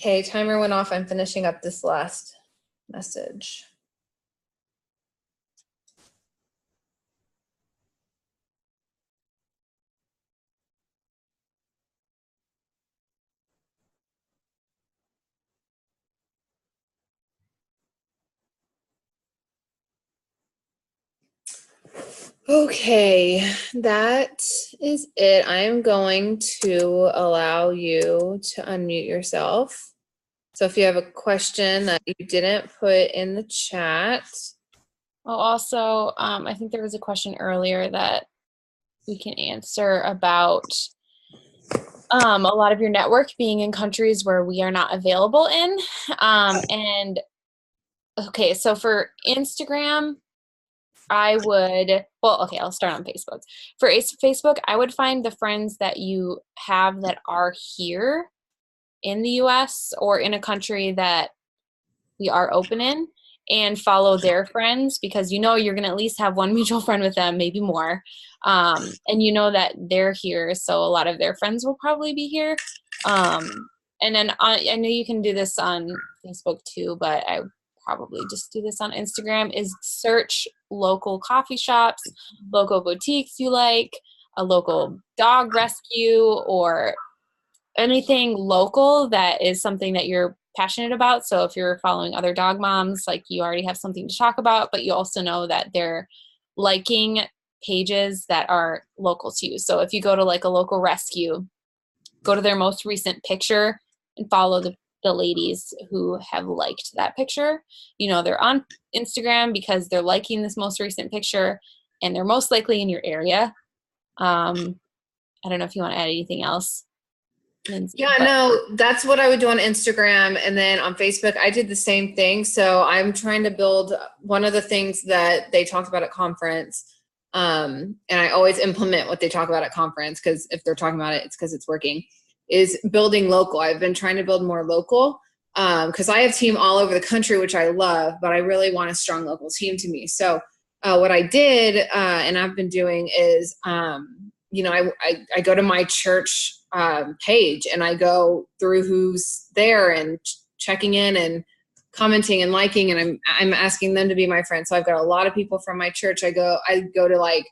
Okay, timer went off. I'm finishing up this last message. Okay, that is it. I am going to allow you to unmute yourself. So if you have a question that you didn't put in the chat. Oh, also, I think there was a question earlier that we can answer about a lot of your network being in countries where we are not available in. And okay, so for Instagram, I'll start on Facebook. For Facebook, I would find the friends that you have that are here in the US or in a country that we are open in, and follow their friends, because you know you're going to at least have one mutual friend with them, maybe more. And you know that they're here, so a lot of their friends will probably be here. And then I know you can do this on Facebook too, but I probably just do this on Instagram, is search local coffee shops, local boutiques you like, a local dog rescue, or anything local that is something that you're passionate about. So if you're following other dog moms, like you already have something to talk about, but you also know that they're liking pages that are local to you. So if you go to like a local rescue, go to their most recent picture and follow the ladies who have liked that picture. You know, they're on Instagram because they're liking this most recent picture and they're most likely in your area. I don't know if you want to add anything else, Lindsay. Yeah, no, that's what I would do on Instagram. And then on Facebook, I did the same thing. So I'm trying to build one of the things that they talked about at conference. And I always implement what they talk about at conference, because if they're talking about it, it's because it's working, is building local. I've been trying to build more local because I have team all over the country, which I love, but I really want a strong local team to me. So what I did and I've been doing is, you know, I go to my church page and I go through who's there and checking in and commenting and liking, and I'm asking them to be my friend. So I've got a lot of people from my church. I go to like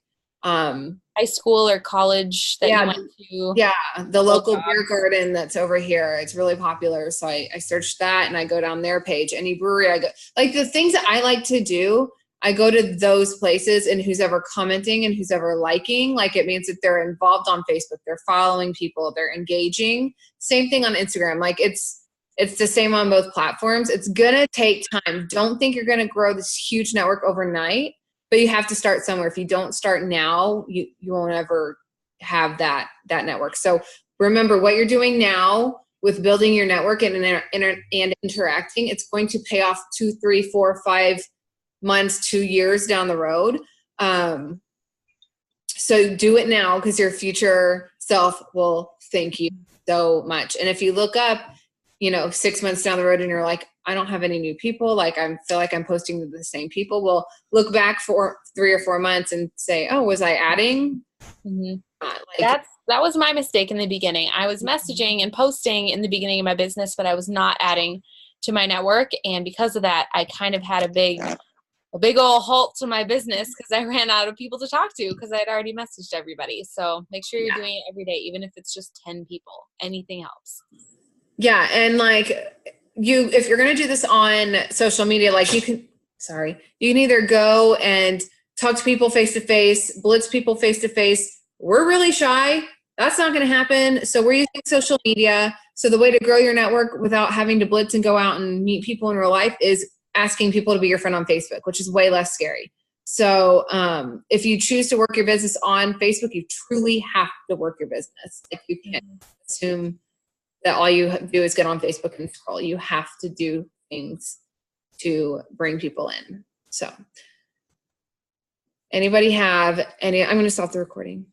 high school or college that you went to. Yeah, the local beer garden that's over here. It's really popular. So I searched that and I go down their page. Any brewery I go, like the things that I like to do, I go to those places, and who's ever commenting and who's ever liking, like it means that they're involved on Facebook, they're following people, they're engaging. Same thing on Instagram. Like it's the same on both platforms. It's gonna take time. Don't think you're gonna grow this huge network overnight, but you have to start somewhere. If you don't start now, you won't ever have that network. So remember what you're doing now with building your network and interacting. It's going to pay off 2, 3, 4, 5 months, 2 years down the road. So do it now, because your future self will thank you so much. And if you look up, you know, 6 months down the road and you're like, I don't have any new people, like I feel like I'm posting to the same people, well, look back for 3 or 4 months and say, oh, was I adding? Mm-hmm. That was my mistake in the beginning. I was messaging and posting in the beginning of my business, but I was not adding to my network. And because of that, I kind of had a big old halt to my business because I ran out of people to talk to because I'd already messaged everybody. So make sure you're doing it every day, even if it's just 10 people. Anything helps. Yeah. And like if you're going to do this on social media, like you can either go and talk to people face to face, blitz people face to face. We're really shy. That's not going to happen. So we're using social media. So the way to grow your network without having to blitz and go out and meet people in real life is asking people to be your friend on Facebook, which is way less scary. So if you choose to work your business on Facebook, you truly have to work your business. Like you can't assume that all you do is get on Facebook and scroll. You have to do things to bring people in. So anybody have any, I'm going to stop the recording.